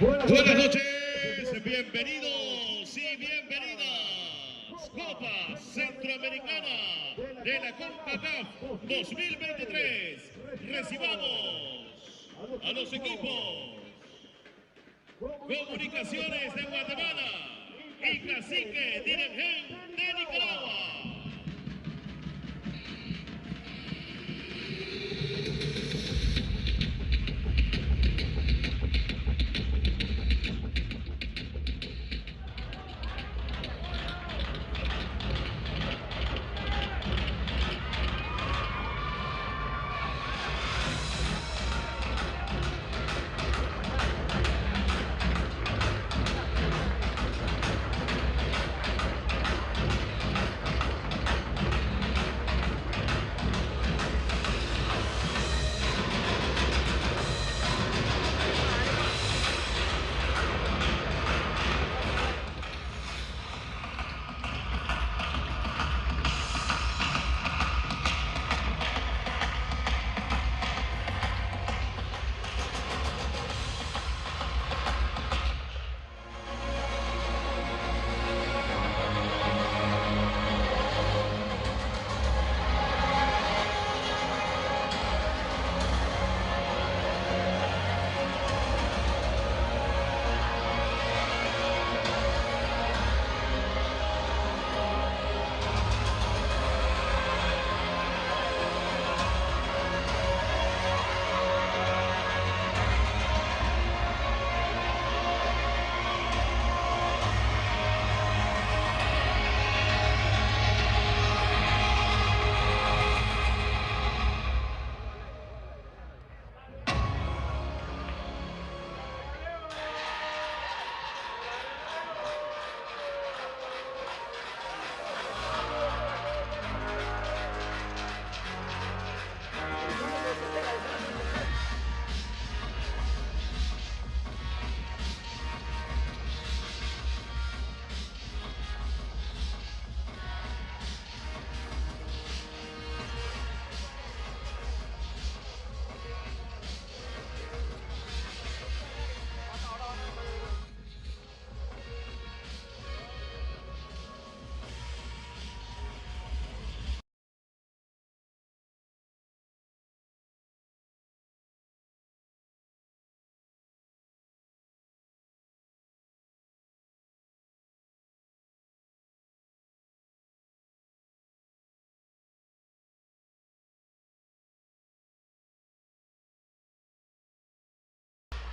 Buenas noches, bienvenidos y bienvenidas. Copa Centroamericana de la Concacaf 2023. Recibamos a los equipos Comunicaciones de Guatemala y Cacique Diriangén de Nicaragua.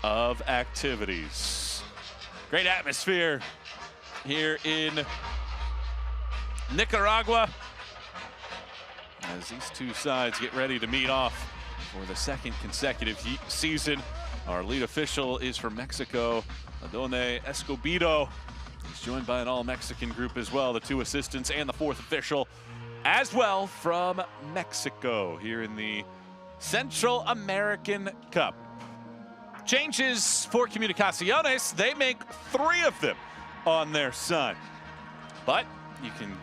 Of activities. Great atmosphere here in Nicaragua as these two sides get ready to meet off for the second consecutive season. Our lead official is from Mexico, Adone Escobedo. He's joined by an all-Mexican group as well, the two assistants and the fourth official as well from Mexico here in the Central American Cup. Changes for Comunicaciones, they make 3 of them on their side. But you can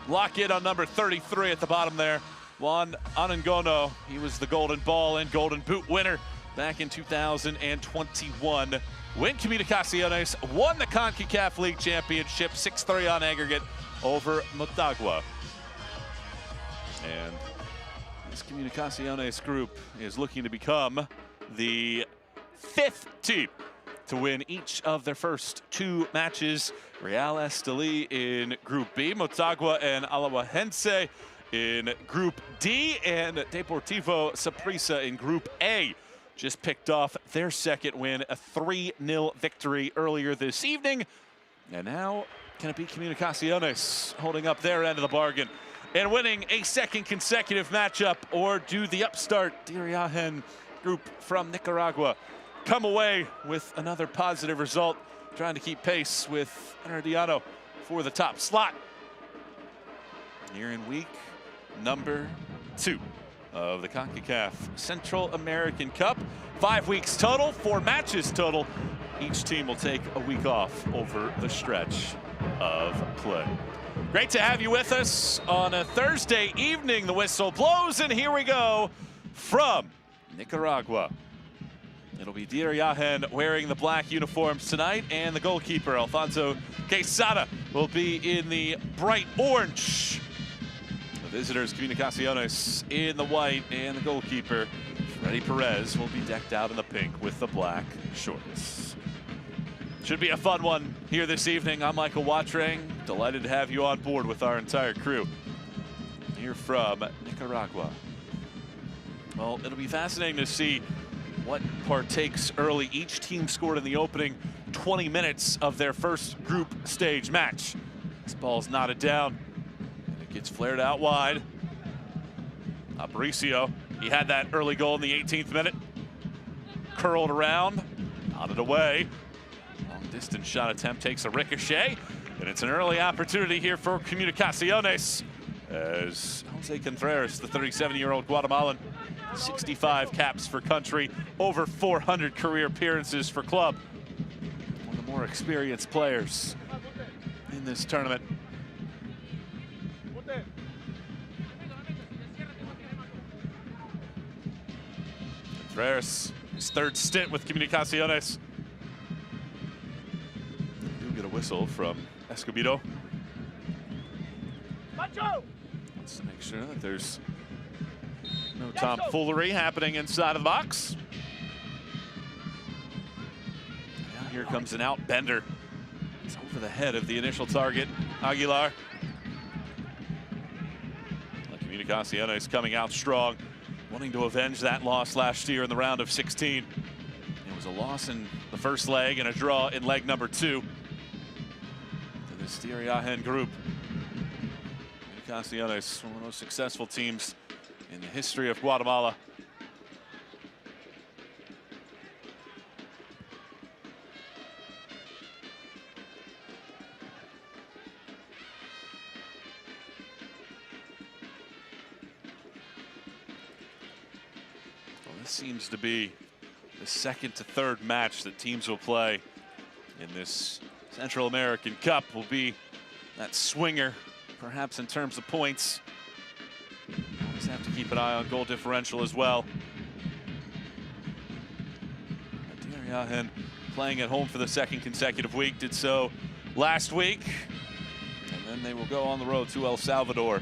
lock in on number 33 at the bottom there. Juan Anangono, he was the Golden Ball and Golden Boot winner back in 2021. When Comunicaciones won the CONCACAF League Championship 6-3 on aggregate over Motagua. And this Comunicaciones group is looking to become the 5th team to win each of their first 2 matches. Real Esteli in Group B, Motagua and Alajuelense in Group D, and Deportivo Saprissa in Group A just picked off their second win, a 3-0 victory earlier this evening. And now, can it be Comunicaciones holding up their end of the bargain and winning a second consecutive matchup, or do the upstart Diriangen group from Nicaragua come away with another positive result, trying to keep pace with Herediano for the top slot? Here in week number 2 of the CONCACAF Central American Cup. 5 weeks total, 4 matches total. Each team will take a week off over the stretch of play. Great to have you with us on a Thursday evening. The whistle blows, and here we go from Nicaragua. It'll be Diriangen wearing the black uniforms tonight, and the goalkeeper, Alfonso Quesada, will be in the bright orange. The visitors, Comunicaciones, in the white, and the goalkeeper, Freddy Perez, will be decked out in the pink with the black shorts. Should be a fun one here this evening. I'm Michael Watrang. Delighted to have you on board with our entire crew here from Nicaragua. Well, it'll be fascinating to see what partakes early. Each team scored in the opening 20 minutes of their first group stage match. This ball's knotted down, and it gets flared out wide. Aparicio, he had that early goal in the 18th minute. Curled around, nodded away. Long distance shot attempt takes a ricochet, and it's an early opportunity here for Comunicaciones as Jose Contreras, the 37-year-old Guatemalan, 65 caps for country, over 400 career appearances for club. One of the more experienced players in this tournament. Contreras, his third stint with Comunicaciones. We do get a whistle from Escobedo. Let's make sure that there's no tomfoolery happening inside of the box. Now here comes an out bender. It's over the head of the initial target, Aguilar. Comunicaciones coming out strong, wanting to avenge that loss last year in the round of 16. It was a loss in the first leg and a draw in leg number 2 to this Diriangen group. Comunicaciones, one of the most successful teams in the history of Guatemala. Well, this seems to be the second to third match that teams will play in this Central American Cup. Will be that swinger, perhaps in terms of points. Always have to keep an eye on goal differential as well. Diriangen playing at home for the second consecutive week, did so last week. And then they will go on the road to El Salvador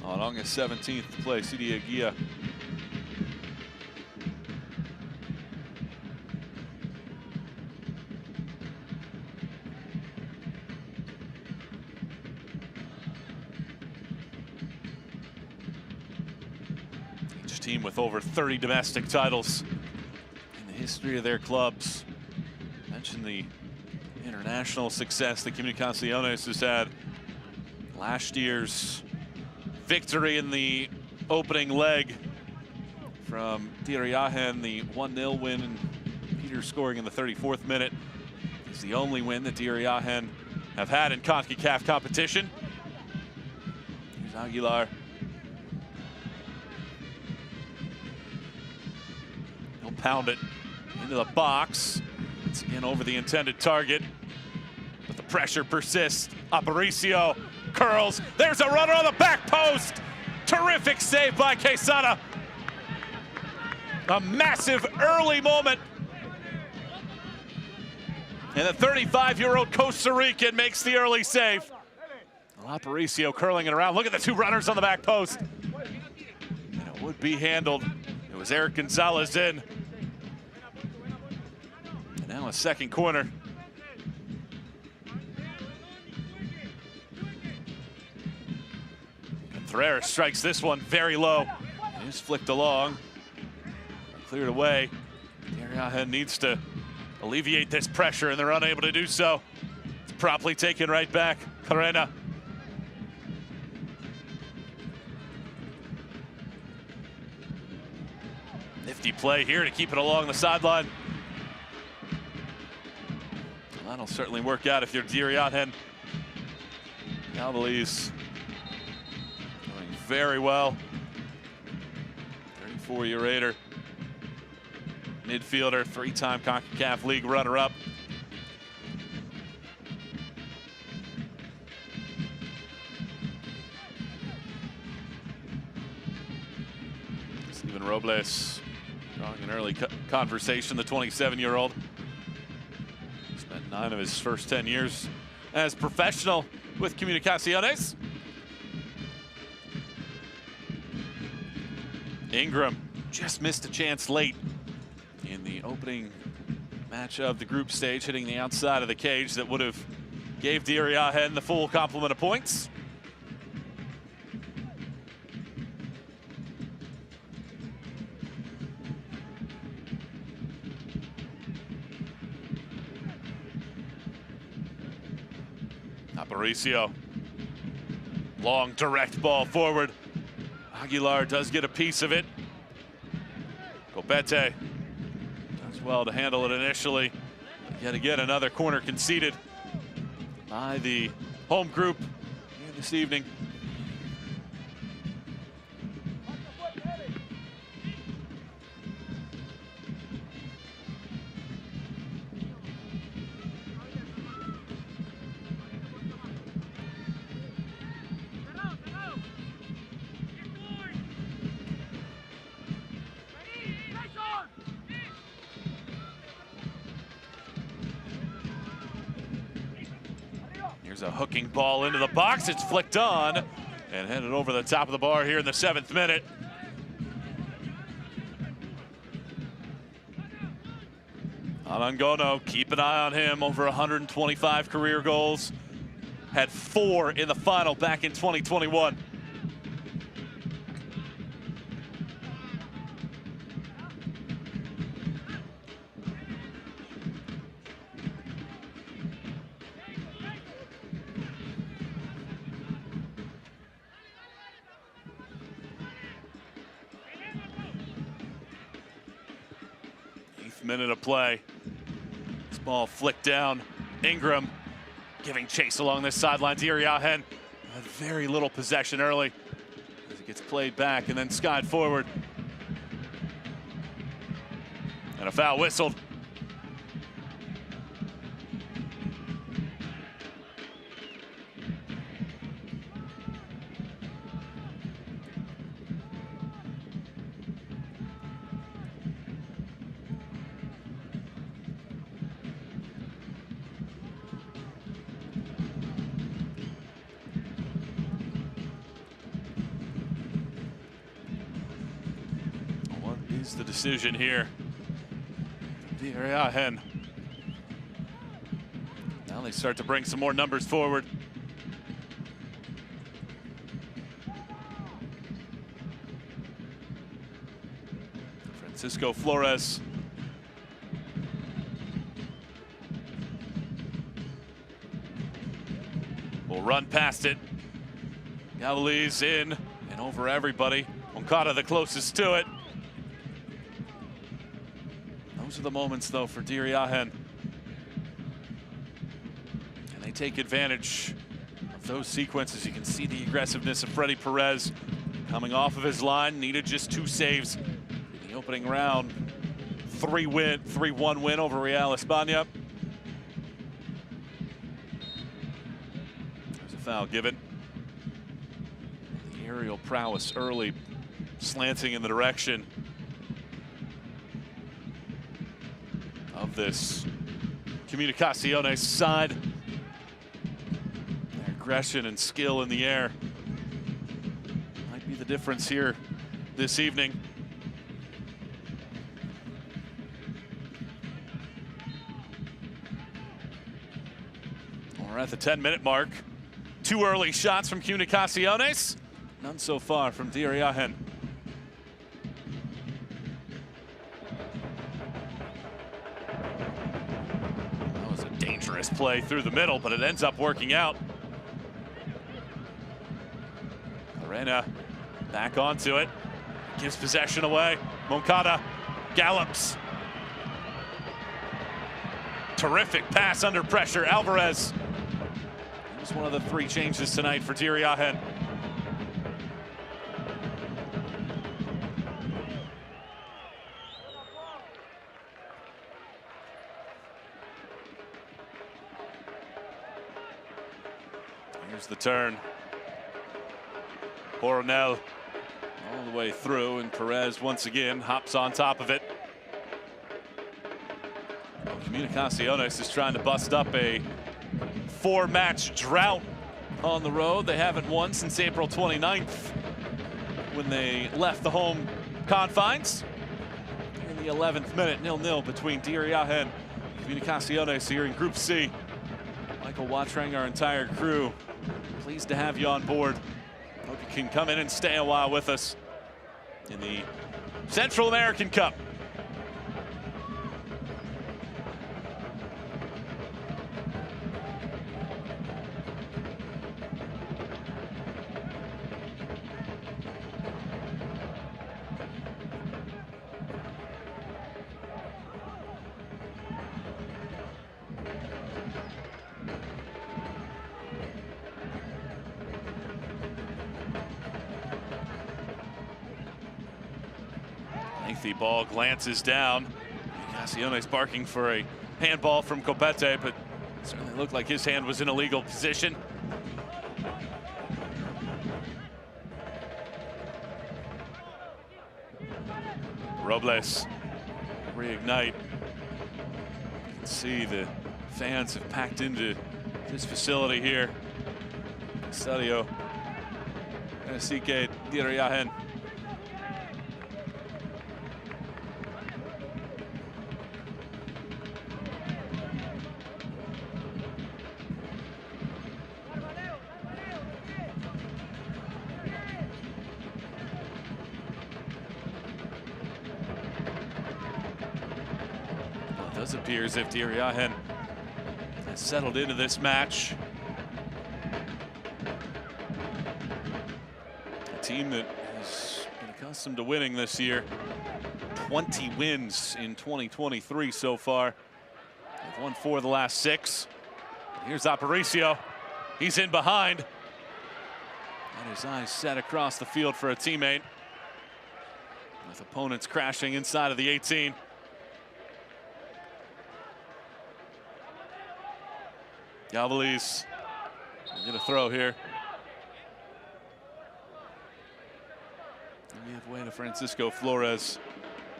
on August 17th to play CD Eguía. Team with over 30 domestic titles in the history of their clubs. Mentioned the international success that Comunicaciones has had. Last year's victory in the opening leg from Diriangen, the 1-0 win, and Peter scoring in the 34th minute, is the only win that Diriangen have had in CONCACAF competition. Here's Aguilar. Pound it into the box. It's again over the intended target, but the pressure persists. Aparicio curls. There's a runner on the back post. Terrific save by Quesada. A massive early moment. And the 35-year-old Costa Rican makes the early save. Well, Aparicio curling it around. Look at the two runners on the back post. And it would be handled. It was Eric Gonzalez in. Now a second corner. Contreras strikes this one very low. It is flicked along. Cleared away. Diriangen needs to alleviate this pressure, and they're unable to do so. It's promptly taken right back. Carrena. Nifty play here to keep it along the sideline. That'll certainly work out if you're Diriangen. Albalese doing very well. 34-year Raider. Midfielder, 3-time CONCACAF League runner-up. Steven Robles drawing an early conversation, the 27-year-old. Spent 9 of his first 10 years as professional with Comunicaciones. Ingram just missed a chance late in the opening match of the group stage, hitting the outside of the cage that would have gave Diriangen the full complement of points. Aparicio, long direct ball forward. Aguilar does get a piece of it. Copete does well to handle it initially. But yet again, another corner conceded by the home group here this evening. Here's a hooking ball into the box. It's flicked on and headed over the top of the bar here in the 7th minute. Alangono, keep an eye on him. Over 125 career goals. Had 4 in the final back in 2021. Minute of play. This ball flicked down. Ingram giving chase along this sideline. Diriangen had very little possession early as it gets played back and then skied forward. And a foul whistled. Is the decision here. Diriangen. Now they start to bring some more numbers forward. Francisco Flores. Will run past it. Gavali's in and over everybody. Moncada the closest to it. Those are the moments, though, for Diriangen. And they take advantage of those sequences. You can see the aggressiveness of Freddy Perez coming off of his line. Needed just 2 saves in the opening round. 3-1 win over Real España. There's a foul given. The aerial prowess early, slanting in the direction of this Comunicaciones side. Their aggression and skill in the air might be the difference here this evening. We're at the 10-minute mark. 2 early shots from Comunicaciones. None so far from Diriangen. Dangerous play through the middle, but it ends up working out. Arena back onto it, gives possession away. Moncada gallops. Terrific pass under pressure. Alvarez. He was one of the 3 changes tonight for Diriangen. Here's the turn. Coronel all the way through, and Perez once again hops on top of it. Comunicaciones is trying to bust up a 4-match drought on the road. They haven't won since April 29th when they left the home confines. In the 11th minute, 0-0 between Diriangen and Comunicaciones here in Group C. Michael Watrang, our entire crew, pleased to have you on board. Hope you can come in and stay a while with us in the Central American Cup. The ball glances down. Comunicaciones barking for a handball from Copete, but it certainly looked like his hand was in a legal position. Robles reignite. You can see the fans have packed into this facility here. Estadio. Cacique, Diriangen. It does appear as if Diriangen has settled into this match. A team that has been accustomed to winning this year. 20 wins in 2023 so far. They've won 4 of the last 6. Here's Aparicio. He's in behind. And his eyes set across the field for a teammate. With opponents crashing inside of the 18. Galvez get a throw here. And we have way to Francisco Flores.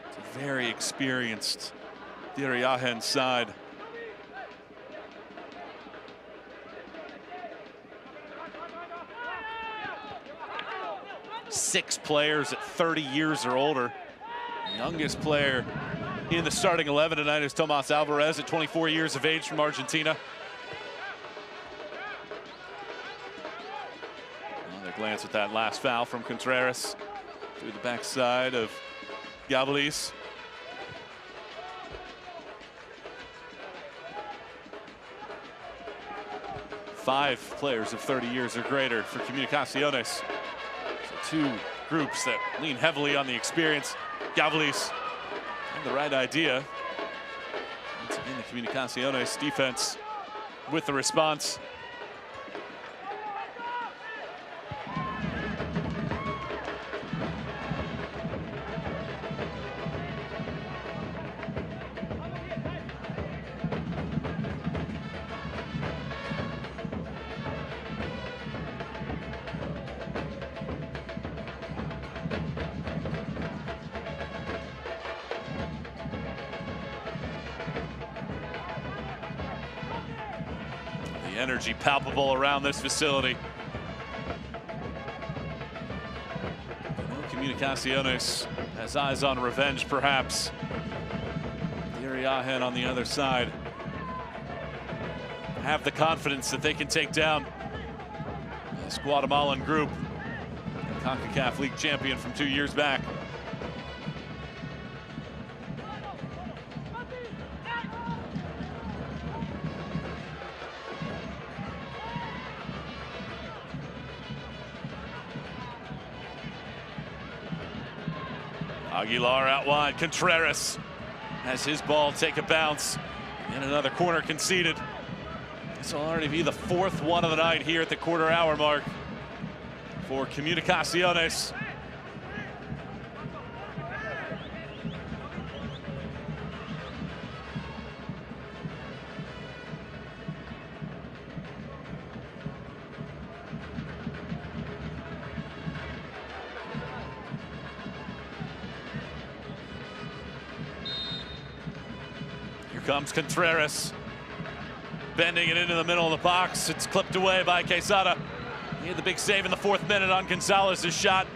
It's a very experienced Diriangen side. Six players at 30 years or older. The youngest player in the starting 11 tonight is Tomas Alvarez at 24 years of age from Argentina. Another glance at that last foul from Contreras through the backside of Galvez. Five players of 30 years or greater for Comunicaciones. So 2 groups that lean heavily on the experience. Galvez had the right idea. Once again, the Comunicaciones defense with the response. Energy palpable around this facility. Comunicaciones has eyes on revenge, perhaps. Diriangen on the other side have the confidence that they can take down this Guatemalan group, the CONCACAF League champion from 2 years back. Aguilar out wide. Contreras has his ball take a bounce. And another corner conceded. This will already be the 4th one of the night here at the quarter-hour mark for Comunicaciones. comes Contreras. Bending it into the middle of the box. It's clipped away by Quesada. He had the big save in the 4th minute on Gonzalez's shot.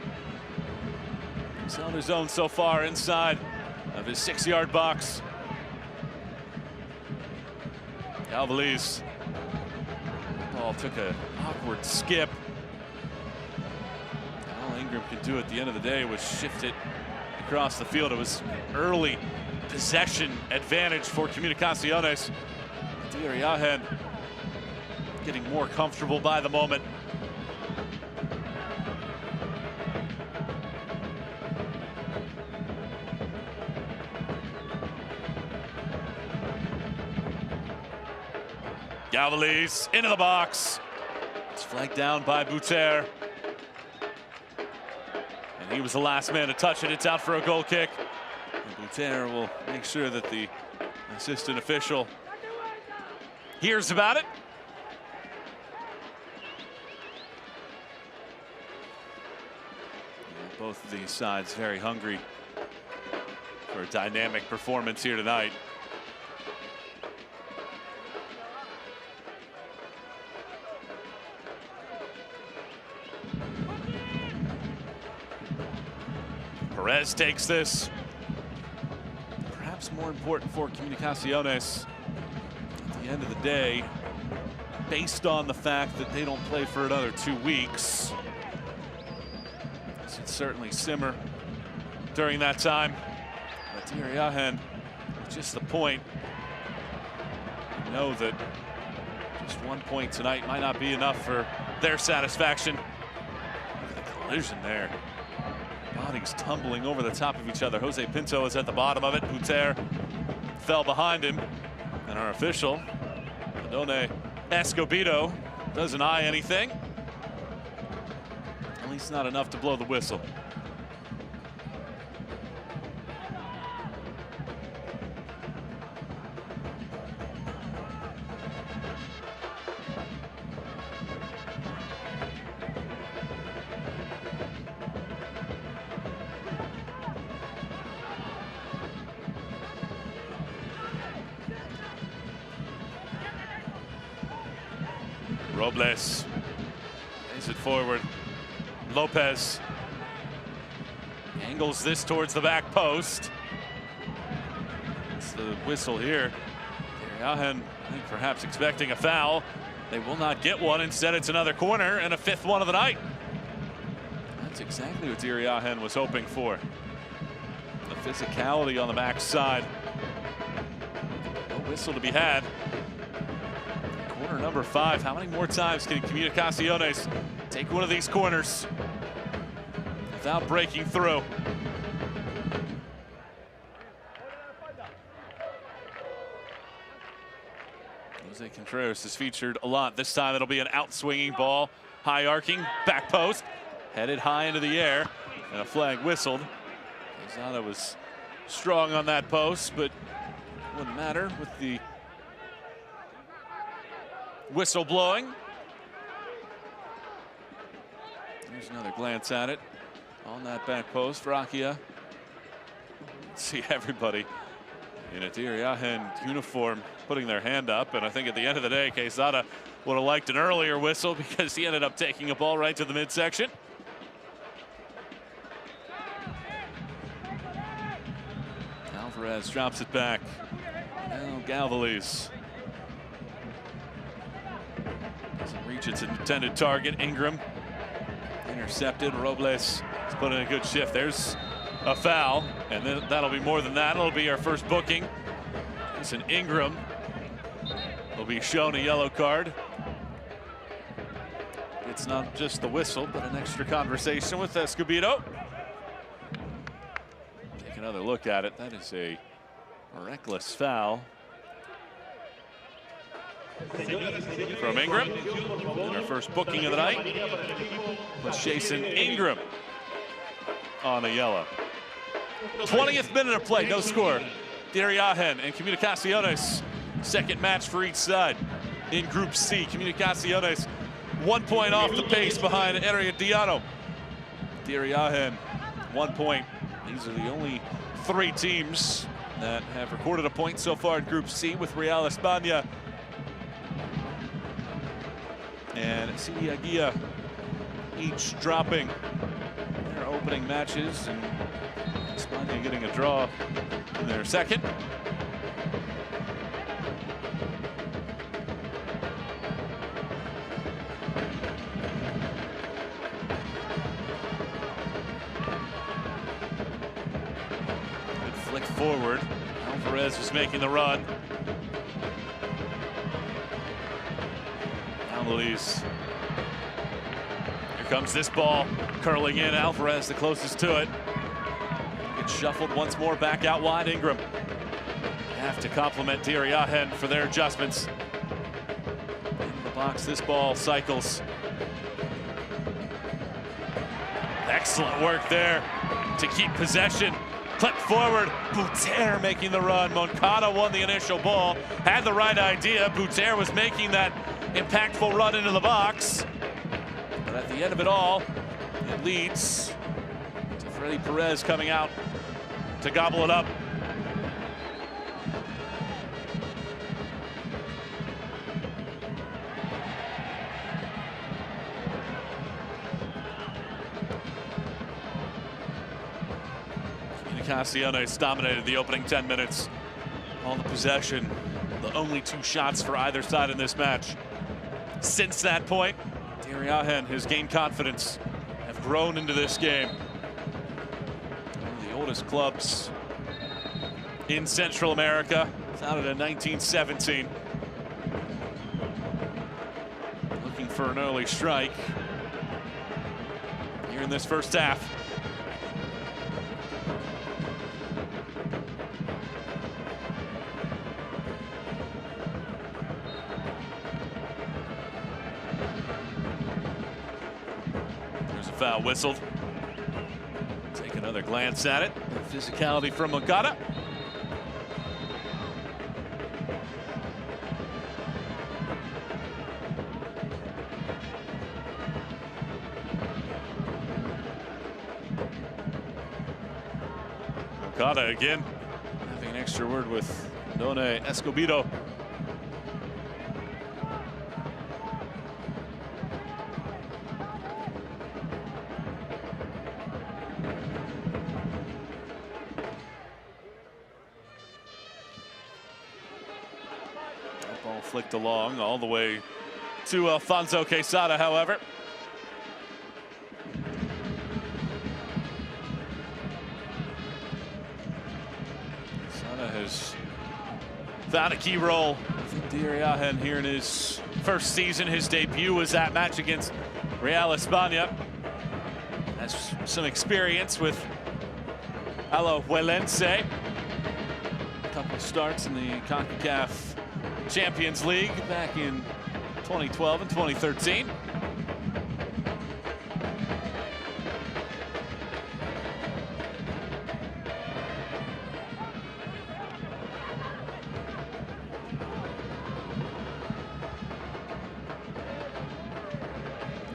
He's held his own so far inside of his 6-yard box. Alvarez. Ball took an awkward skip. All Ingram could do at the end of the day was shift it across the field. It was early possession advantage for Comunicaciones. Diriangen getting more comfortable by the moment. Galvez into the box. It's flagged down by Buter. And he was the last man to touch it. It's out for a goal kick. And Buter will make sure that the assistant official hears about it. And both of these sides very hungry for a dynamic performance here tonight. Perez takes this. Perhaps more important for Comunicaciones at the end of the day, based on the fact that they don't play for another 2 weeks. This would certainly simmer during that time. But Diriangen, just the point. We know that just 1 point tonight might not be enough for their satisfaction. Look at the collision there. Bodies tumbling over the top of each other. Jose Pinto is at the bottom of it. Buter fell behind him. And our official, Adone Escobedo, doesn't eye anything. At least not enough to blow the whistle. Robles plays it forward. Lopez angles this towards the back post. It's the whistle here. Diriangen, I think, perhaps expecting a foul. They will not get one. Instead, it's another corner and a 5th one of the night. That's exactly what Diriangen was hoping for. The physicality on the back side. No whistle to be had. Corner number 5. How many more times can Comunicaciones take one of these corners without breaking through? Jose Contreras is featured a lot. This time it'll be an out-swinging ball, high arcing, back post, headed high into the air, and a flag whistled. Quesada was strong on that post, but wouldn't matter with the whistle blowing. There's another glance at it on that back post. Rakia. See everybody in a Diriangen uniform putting their hand up, and I think at the end of the day, Quesada would have liked an earlier whistle because he ended up taking a ball right to the midsection. Alvarez drops it back. Now Galvez doesn't reach its intended target. Ingram intercepted. Robles is putting a good shift. There's a foul, and then that'll be more than that. It'll be our first booking. It's an Ingram. Will be shown a yellow card. It's not just the whistle, but an extra conversation with Escobedo. Take another look at it. That is a reckless foul from Ingram. And our first booking of the night was Jason Ingram on a yellow. 20th minute of play, no score. Diriangen and Comunicaciones, second match for each side in Group C. Comunicaciones 1 point off the pace behind Herediano. Diriangen 1 point. These are the only 3 teams that have recorded a point so far in Group C with Real España and Diriangen each dropping their opening matches, and España getting a draw in their second. Good flick forward. Alvarez was making the run. Alvarez. Here comes this ball curling in. Alvarez the closest to it. Gets shuffled once more back out wide. Ingram. Have to compliment Diriangen for their adjustments. In the box, this ball cycles. Excellent work there to keep possession. Clip forward, Bouter making the run. Moncada won the initial ball, had the right idea. Bouter was making that impactful run into the box. But at the end of it all, it leads to Freddy Perez coming out to gobble it up. Comunicaciones dominated the opening 10 minutes. All the possession, the only 2 shots for either side in this match. Since that point, Diriangen, his game confidence, have grown into this game. One of the oldest clubs in Central America, founded in 1917. Looking for an early strike here in this first half. Foul whistled. Take another glance at it. The physicality from Moncada. Moncada again having an extra word with Don Escobedo. Ball flicked along all the way to Alfonso Quesada, however. Quesada has found a key role. I think Diriangen here in his first season. His debut was that match against Real España. Has some experience with Alajuelense. A couple starts in the CONCACAF Champions League back in 2012 and 2013.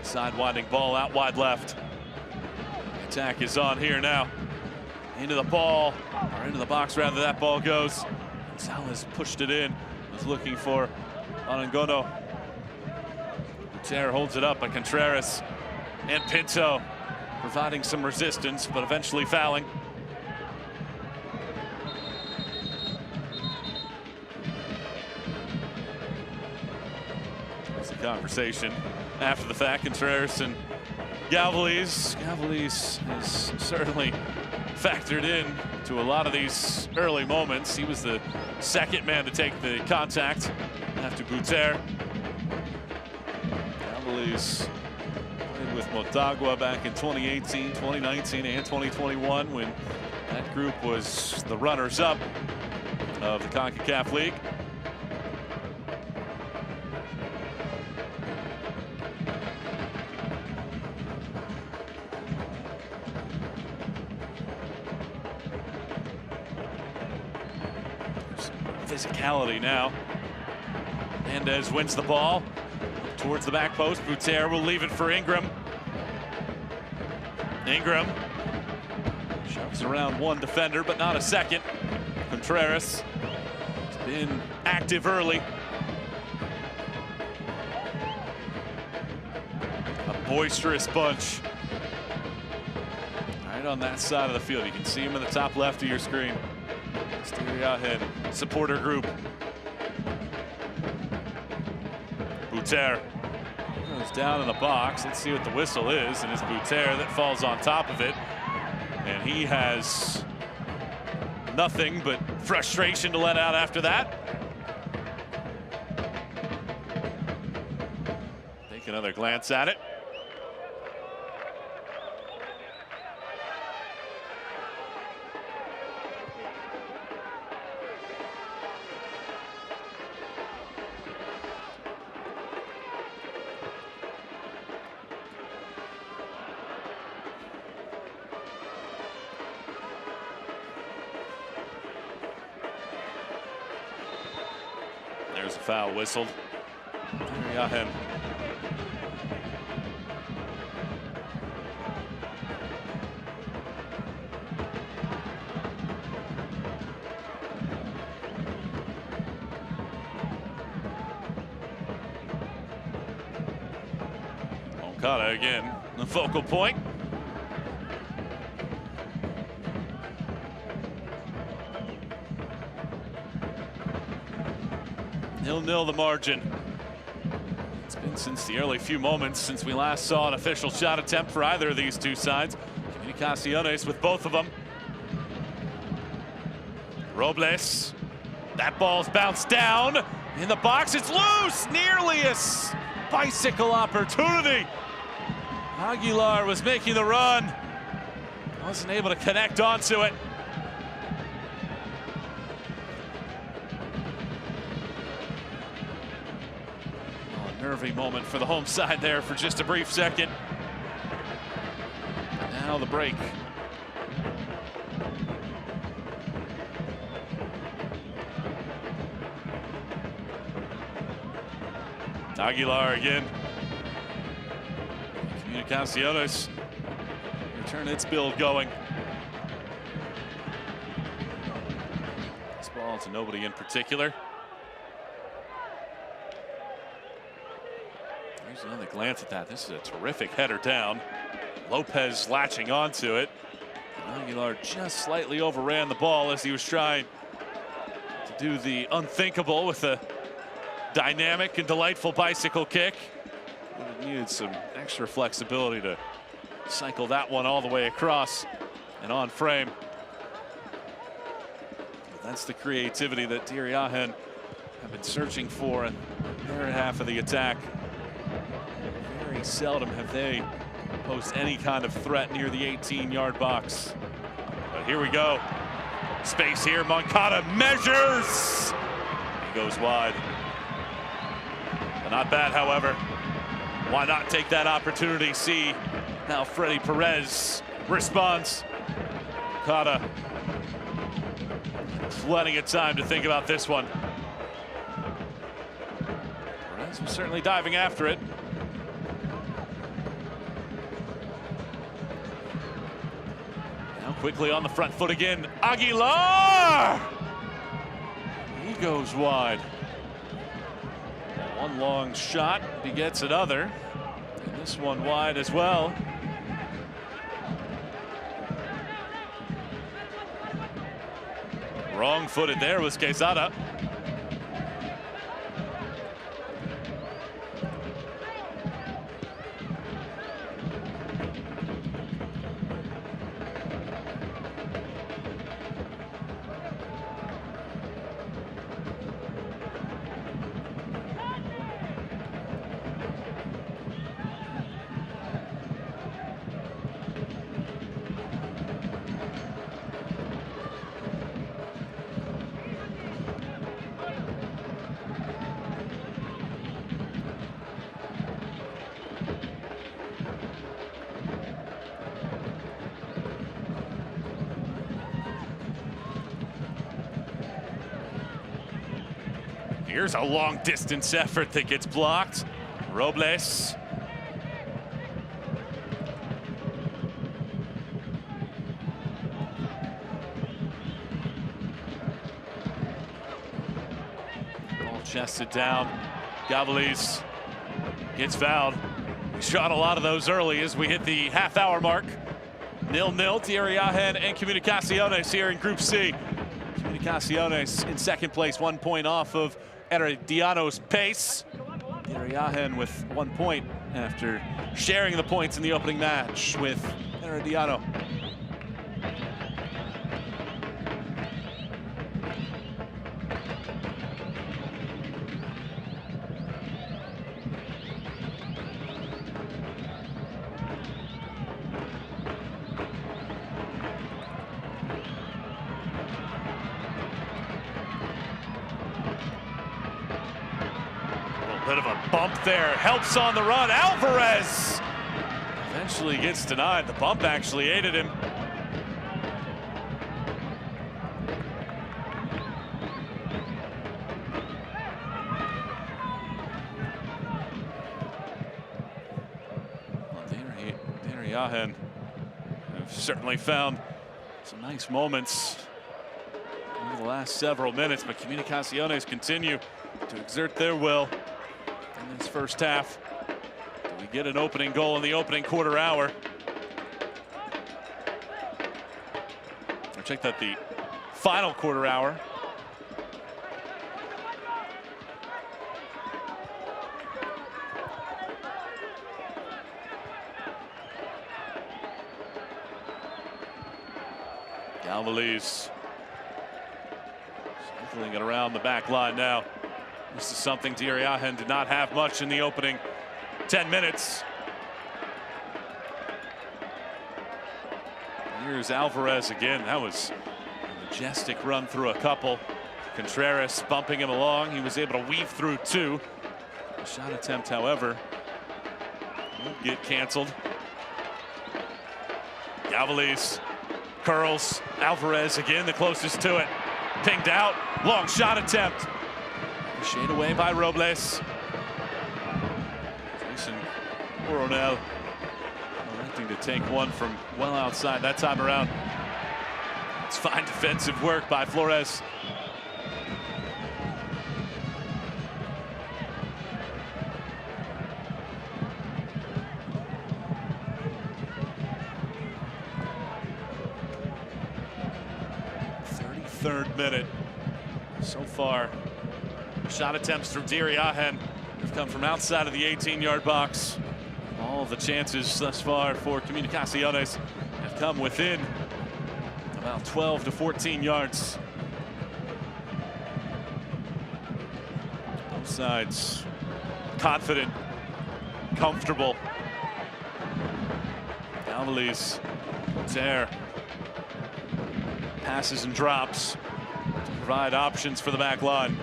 Sidewinding ball out wide left. The attack is on here now. Into the ball, or into the box rather, that ball goes. Gonzalez pushed it in. Was looking for Anangono. Bouter holds it up, but Contreras and Pinto providing some resistance, but eventually fouling. There's a conversation after the fact. Contreras and Galvez. Galvez has certainly factored in to a lot of these early moments. He was the second man to take the contact after Bouter. Galvez played with Motagua back in 2018, 2019, and 2021 when that group was the runners-up of the CONCACAF League. Physicality now. Hernandez wins the ball towards the back post. Bouter will leave it for Ingram. Ingram shoves around one defender, but not a second. Contreras has been active early. A boisterous bunch. Right on that side of the field. You can see him in the top left of your screen. Diriangen supporter group. Bouter goes down in the box. Let's see what the whistle is, and it's Bouter that falls on top of it. And he has nothing but frustration to let out after that. Take another glance at it. There's a foul whistled. Diriangen. Okada again, the focal point. 0-0 the margin. It's been since the early few moments since we last saw an official shot attempt for either of these two sides. Comunicaciones with both of them. Robles. That ball's bounced down. In the box, it's loose. Nearly a bicycle opportunity. Aguilar was making the run. Wasn't able to connect onto it. Nervy moment for the home side there for just a brief second. Now the break. Aguilar again. Comunicaciones return its build going. This ball to nobody in particular. Here's another glance at that. This is a terrific header down. Lopez latching onto it. Aguilar just slightly overran the ball as he was trying to do the unthinkable with a dynamic and delightful bicycle kick. But it needed some extra flexibility to cycle that one all the way across and on frame. That's the creativity that Diriangen have been searching for in their half of the attack. Very seldom have they posed any kind of threat near the 18-yard box. But here we go. Space here. Moncada measures. He goes wide. But not bad, however. Why not take that opportunity? See how Freddy Perez responds. Moncada plenty of time to think about this one. Perez was certainly diving after it. Quickly on the front foot again, Aguilar! He goes wide. One long shot begets another. And this one wide as well. Wrong-footed there was Quesada. Here's a long distance effort that gets blocked. Robles. chested down. Gavalis gets fouled. We shot a lot of those early as we hit the half-hour mark. 0-0, Diriangen and Comunicaciones here in Group C. Comunicaciones in second place, 1 point off of Herediano's pace. Diriangen with 1 point after sharing the points in the opening match with Herediano. Bit of a bump there, helps on the run. Alvarez eventually gets denied. The bump actually aided him. Well, Diriangen have certainly found some nice moments over the last several minutes, but Comunicaciones continue to exert their will in this first half. We get an opening goal in the opening quarter hour. Or check that, the final quarter hour. Galvaliz cycling it around the back line now. This is something Diriangen did not have much in the opening 10 minutes. Here's Alvarez again. That was a majestic run through a couple. Contreras bumping him along. He was able to weave through two. The shot attempt, however, won't get canceled. Gavalis curls. Alvarez again, the closest to it. Pinged out. Long shot attempt. Shade away by Robles. Jason Coronel electing to take one from well outside that time around. It's fine defensive work by Flores. Third minute so far. Shot attempts from Diriangen have come from outside of the 18-yard box. All the chances thus far for Comunicaciones have come within about 12 to 14 yards. Both sides confident, comfortable. Galvaliz, Ter passes and drops to provide options for the back line.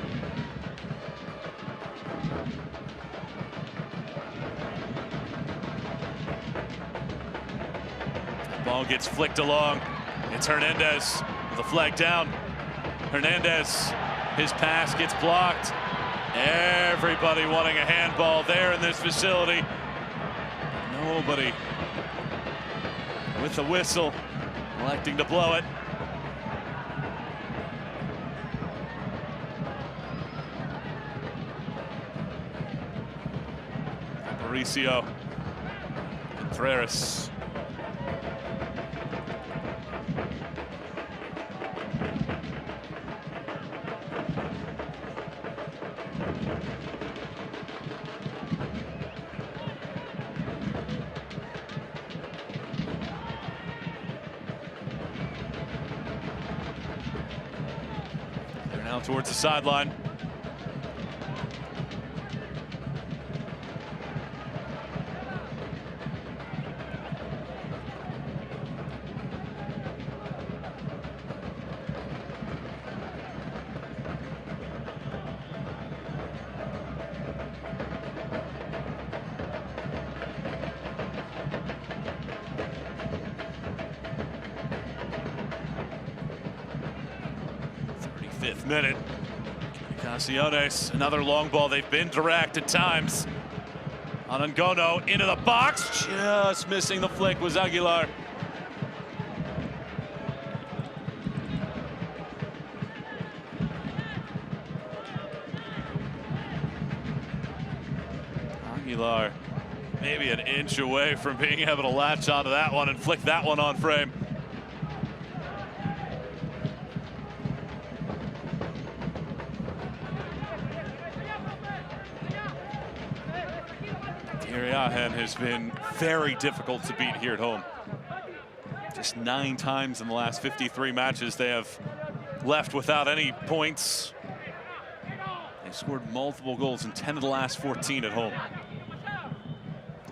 Ball gets flicked along. It's Hernandez with a flag down. Hernandez, his pass gets blocked. Everybody wanting a handball there in this facility. Nobody with the whistle electing to blow it. Mauricio Contreras. They're now towards the sideline. Fifth minute. Comunicaciones, another long ball. They've been direct at times. Anangono into the box. Just missing the flick was Aguilar. Aguilar maybe an inch away from being able to latch onto that one and flick that one on frame. Diriangen has been very difficult to beat here at home. Just 9 times in the last 53 matches they have left without any points. They've scored multiple goals in 10 of the last 14 at home.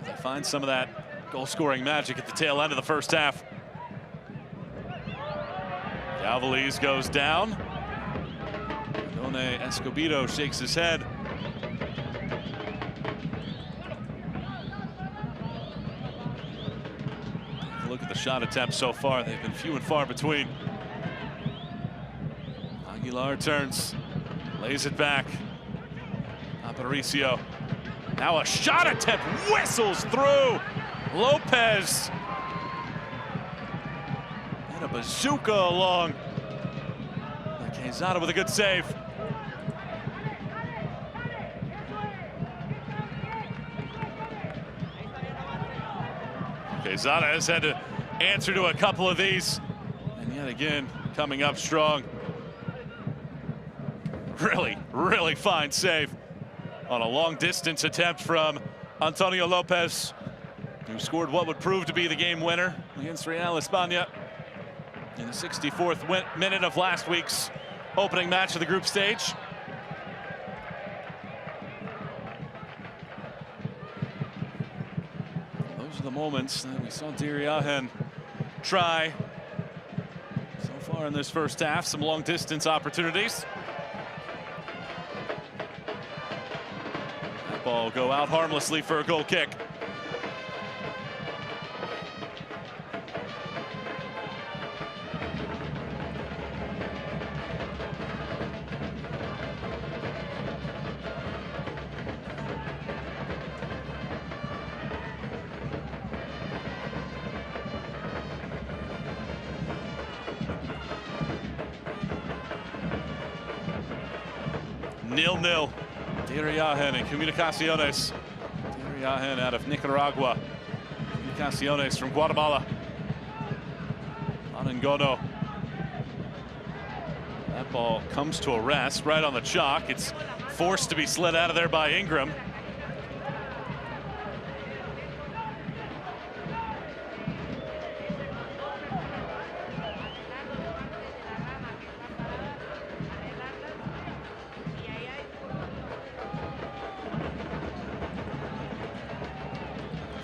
They find some of that goal-scoring magic at the tail end of the first half. Galvez goes down. Done Escobedo shakes his head. Look at the shot attempts so far. They've been few and far between. Aguilar turns, lays it back. Aparicio. Now a shot attempt whistles through. Lopez. And a bazooka along. Quezada with a good save. Quezada has had to answer to a couple of these. And yet again, coming up strong. Really fine save on a long distance attempt from Antonio Lopez, who scored what would prove to be the game winner against Real España in the 64th minute of last week's opening match of the group stage. Those are the moments that we saw Diriangen try so far in this first half. Some long distance opportunities. That ball will go out harmlessly for a goal kick. Nil-nil. Diriangen and Comunicaciones. Diriangen out of Nicaragua. Comunicaciones from Guatemala. Anangono. That ball comes to a rest right on the chalk. It's forced to be slid out of there by Ingram.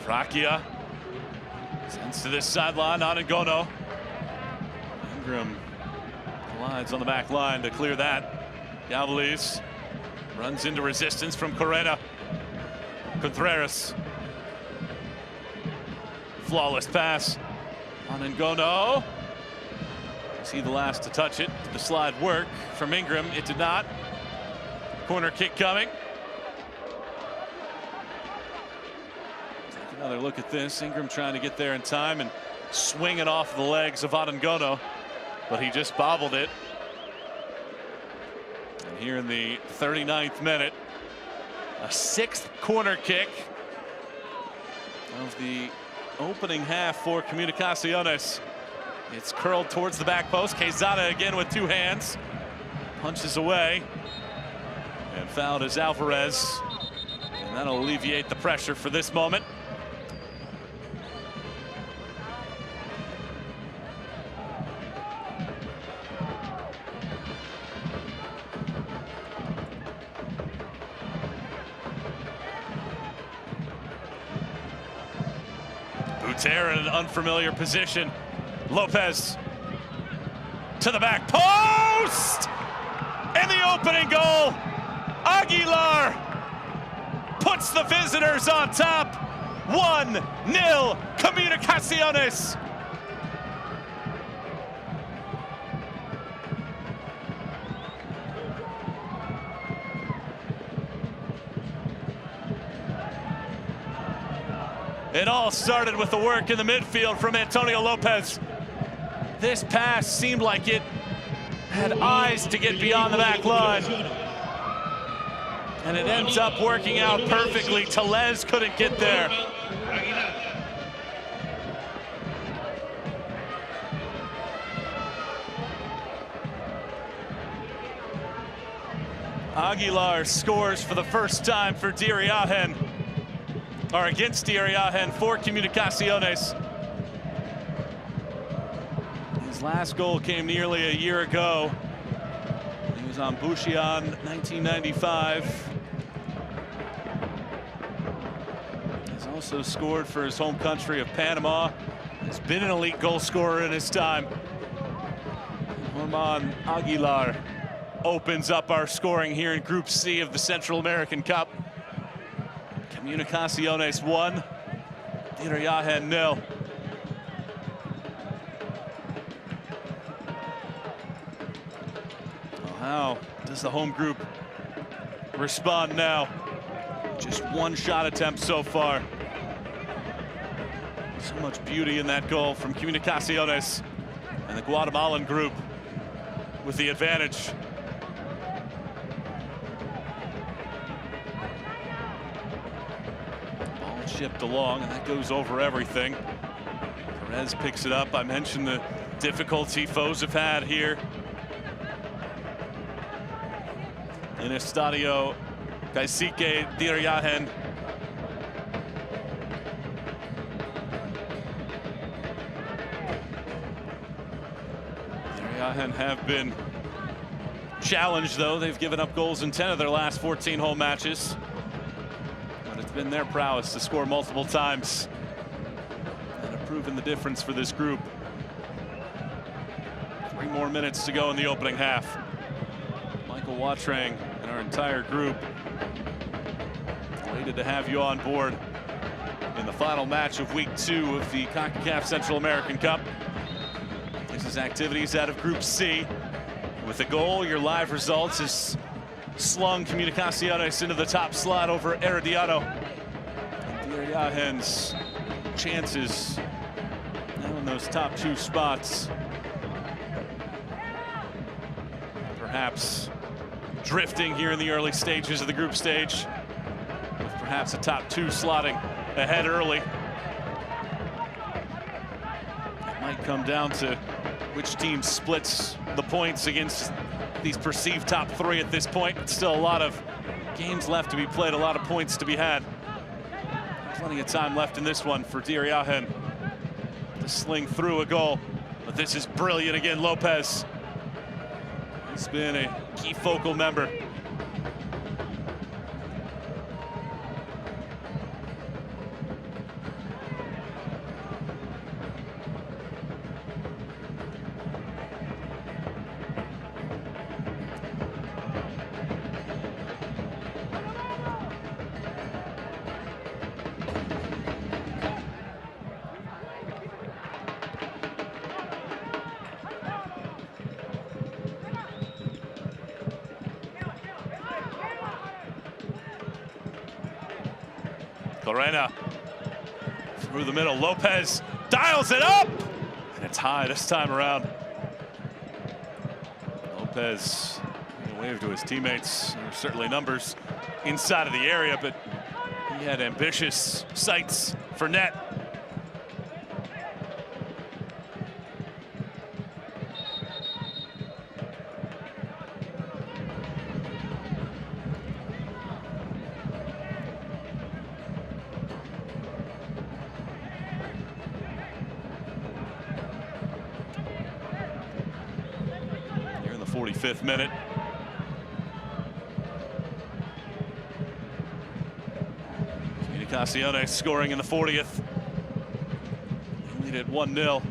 Rakia sends to this sideline, Anangono. Ingram collides on the back line to clear that. Galvez runs into resistance from Correa. Contreras. Flawless pass. Anangono. Is he the last to touch it? Did the slide work from Ingram? It did not. Corner kick coming. Another look at this. Ingram trying to get there in time and swing it off the legs of Anangono, but he just bobbled it. And here in the 39th minute, a 6th corner kick of the opening half for Comunicaciones. It's curled towards the back post. Quezada again with 2 hands. Punches away. And fouled is Alvarez. And that'll alleviate the pressure for this moment. Bouter in an unfamiliar position. Lopez to the back post! And the opening goal! Aguilar puts the visitors on top. 1-0 Comunicaciones. It all started with the work in the midfield from Antonio Lopez. This pass seemed like it had eyes to get beyond the back line. And it ends up working out perfectly. Tellez couldn't get there. Aguilar scores for the first time for Diriangen, or against Diriangen for Comunicaciones. His last goal came nearly a year ago. He was on Bushian 1995. He's also scored for his home country of Panama. He's been an elite goal scorer in his time. Germán Aguilar opens up our scoring here in Group C of the Central American Cup. Comunicaciones 1, Diriangen 0. How does the home group respond now? Just one shot attempt so far. So much beauty in that goal from Comunicaciones, and the Guatemalan group with the advantage. Ball chipped along, and that goes over everything. Perez picks it up. I mentioned the difficulty foes have had here in Estadio Cacique, Diriangen. Diriangen have been challenged, though. They've given up goals in 10 of their last 14 home matches. But it's been their prowess to score multiple times and have proven the difference for this group. 3 more minutes to go in the opening half. Michael Watrang and our entire group delighted to have you on board in the final match of week 2 of the CONCACAF Central American Cup. This is activities out of Group C. With the goal, your live results has slung Comunicaciones into the top slot over Herediano. Diriangen's chances now in those top 2 spots. Perhaps drifting here in the early stages of the group stage, with perhaps a top 2 slotting ahead early. It might come down to which team splits the points against these perceived top 3 at this point. But still a lot of games left to be played, a lot of points to be had. Plenty of time left in this one for Diriangen to sling through a goal. But this is brilliant again, Lopez. He's been a key focal member. Corena through the middle. Lopez dials it up, and it's high this time around. Lopez waved to his teammates. There were certainly numbers inside of the area, but he had ambitious sights for net. Here in the 45th minute. Comunicaciones scoring in the 40th. They lead at 1-0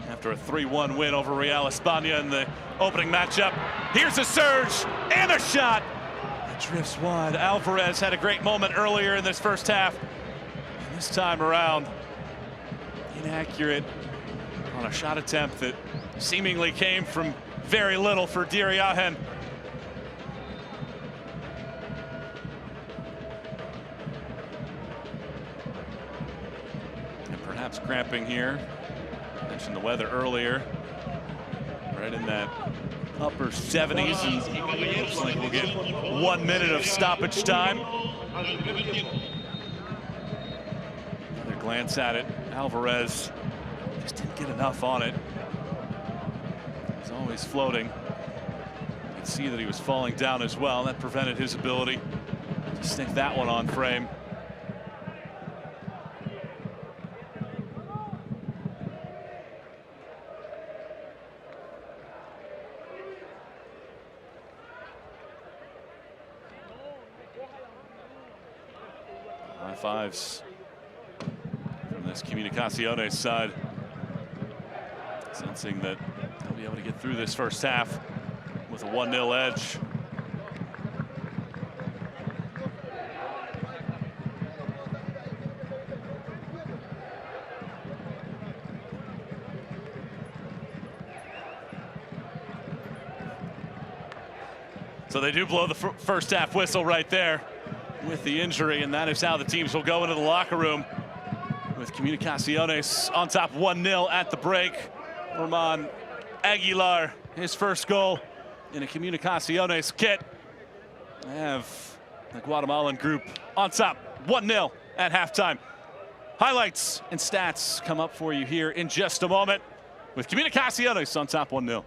after a 3-1 win over Real España in the opening matchup. Here's a surge and a shot. It drifts wide. Alvarez had a great moment earlier in this first half. And this time around, inaccurate on a shot attempt that seemingly came from very little for Diriangen. Perhaps cramping here. I mentioned the weather earlier. Right in that upper 70s, and looks like we'll get 1 minute of stoppage time. Another glance at it. Alvarez just didn't get enough on it. He's always floating. You can see that he was falling down as well. That prevented his ability to stick that one on frame. High fives from this Comunicaciones side, sensing that they'll be able to get through this first half with a 1-0 edge. So they do blow the first half whistle right there with the injury, and that is how the teams will go into the locker room, with Comunicaciones on top 1-0 at the break. Roman Aguilar, his first goal in a Comunicaciones kit. They have the Guatemalan group on top 1-0 at halftime. Highlights and stats come up for you here in just a moment, with Comunicaciones on top 1-0.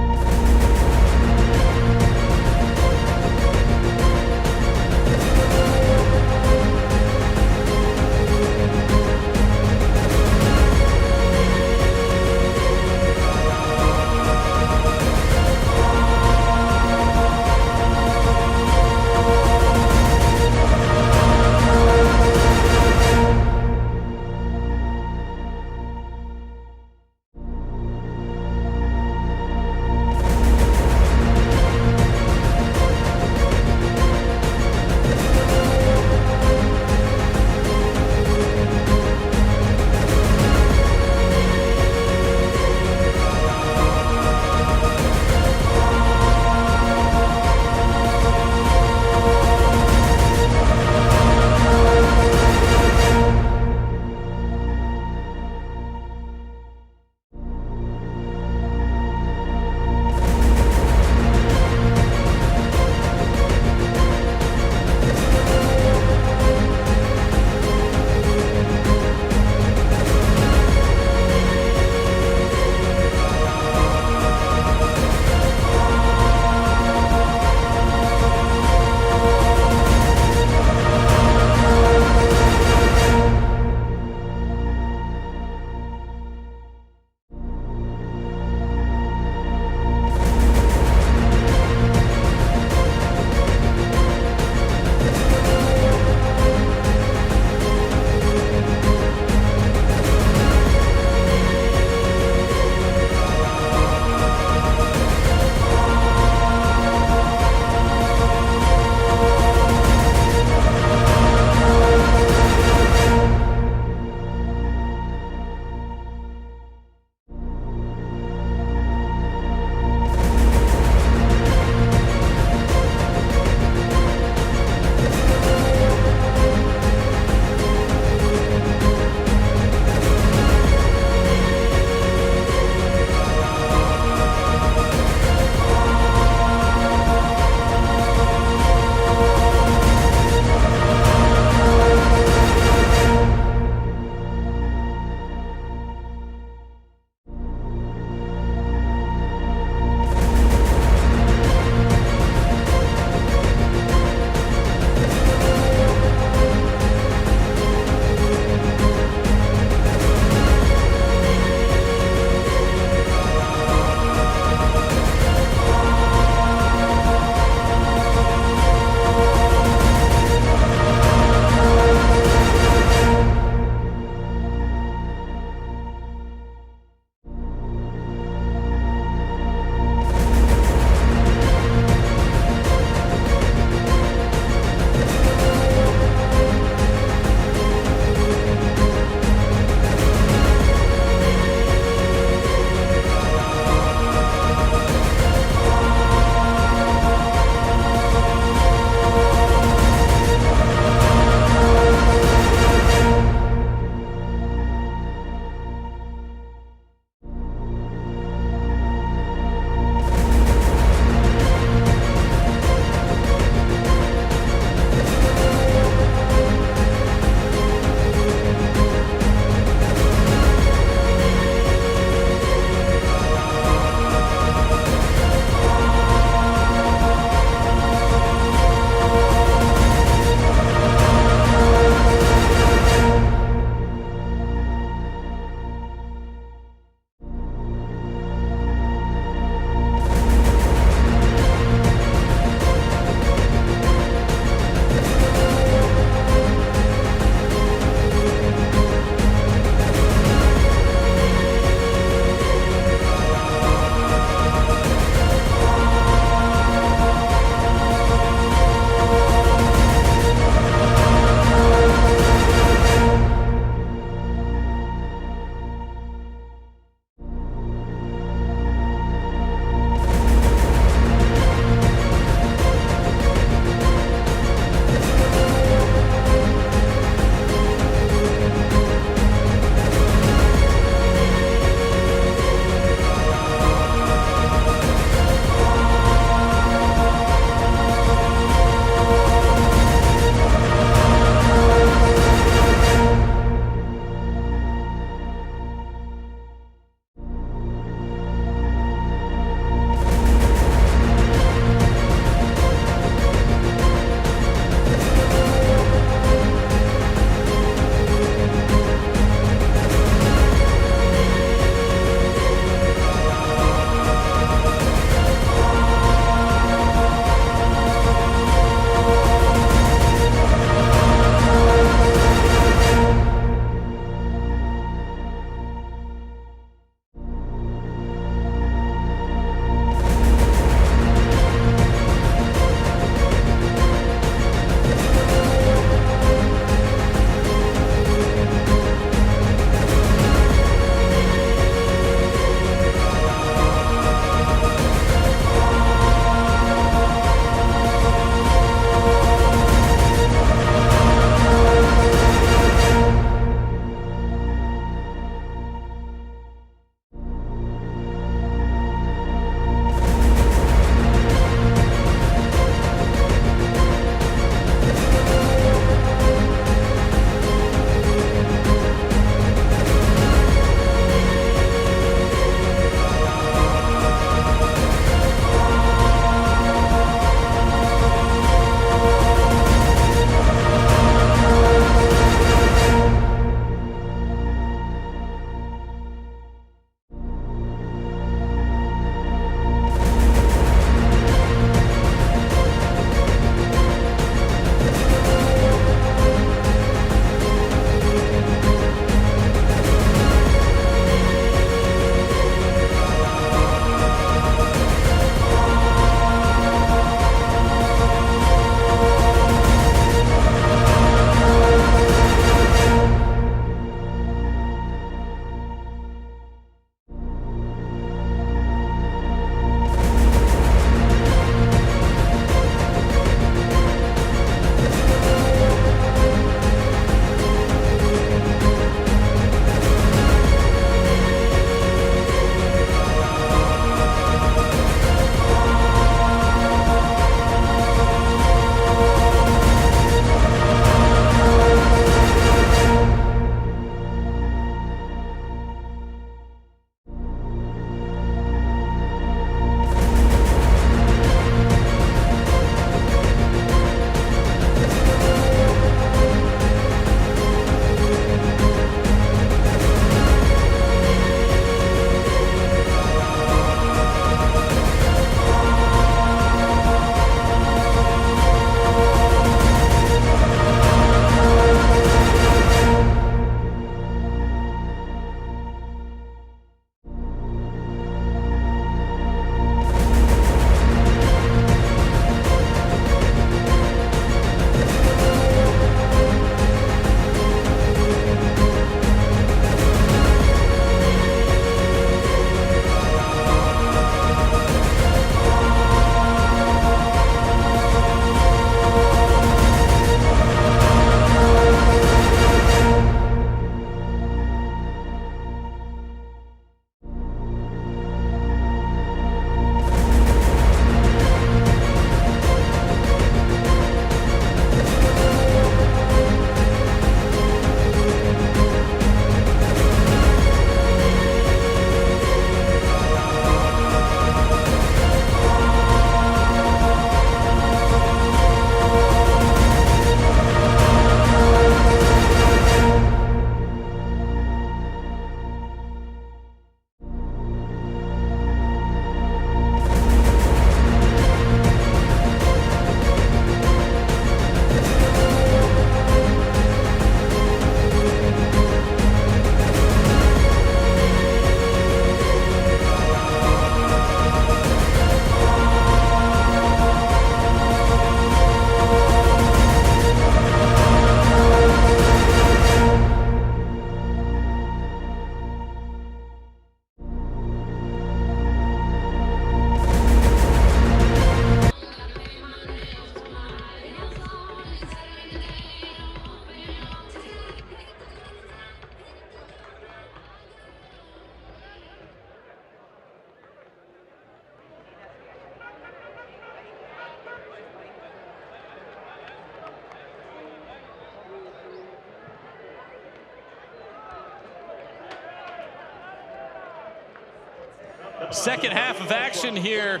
Second half of action here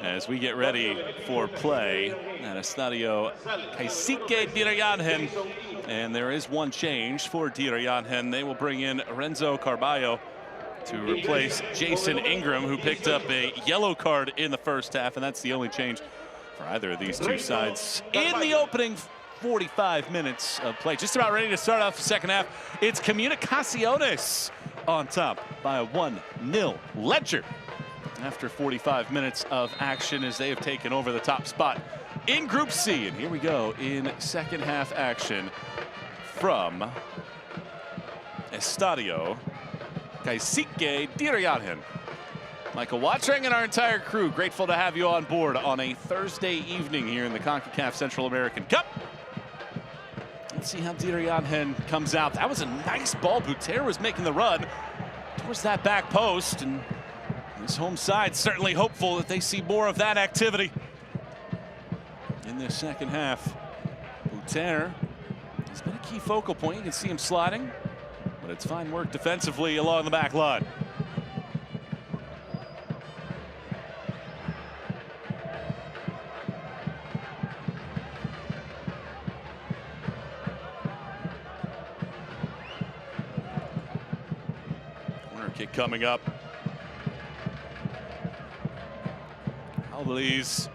as we get ready for play at Estadio Cacique Diriangen. And there is one change for Diriangen. They will bring in Renzo Carballo to replace Jason Ingram, who picked up a yellow card in the first half, and that's the only change for either of these two sides in the opening 45 minutes of play. Just about ready to start off the second half. It's Comunicaciones on top by a 1-0 Ledger after 45 minutes of action as they have taken over the top spot in Group C. And here we go in second half action from Estadio Cacique Diriangen. Michael Watring and our entire crew, grateful to have you on board on a Thursday evening here in the CONCACAF Central American Cup. Let's see how Diriangen comes out. That was a nice ball. Buter was making the run towards that back post, and this home side certainly hopeful that they see more of that activity in this second half. Buter has been a key focal point. You can see him sliding, but it's fine work defensively along the back line. Corner kick coming up. Albalese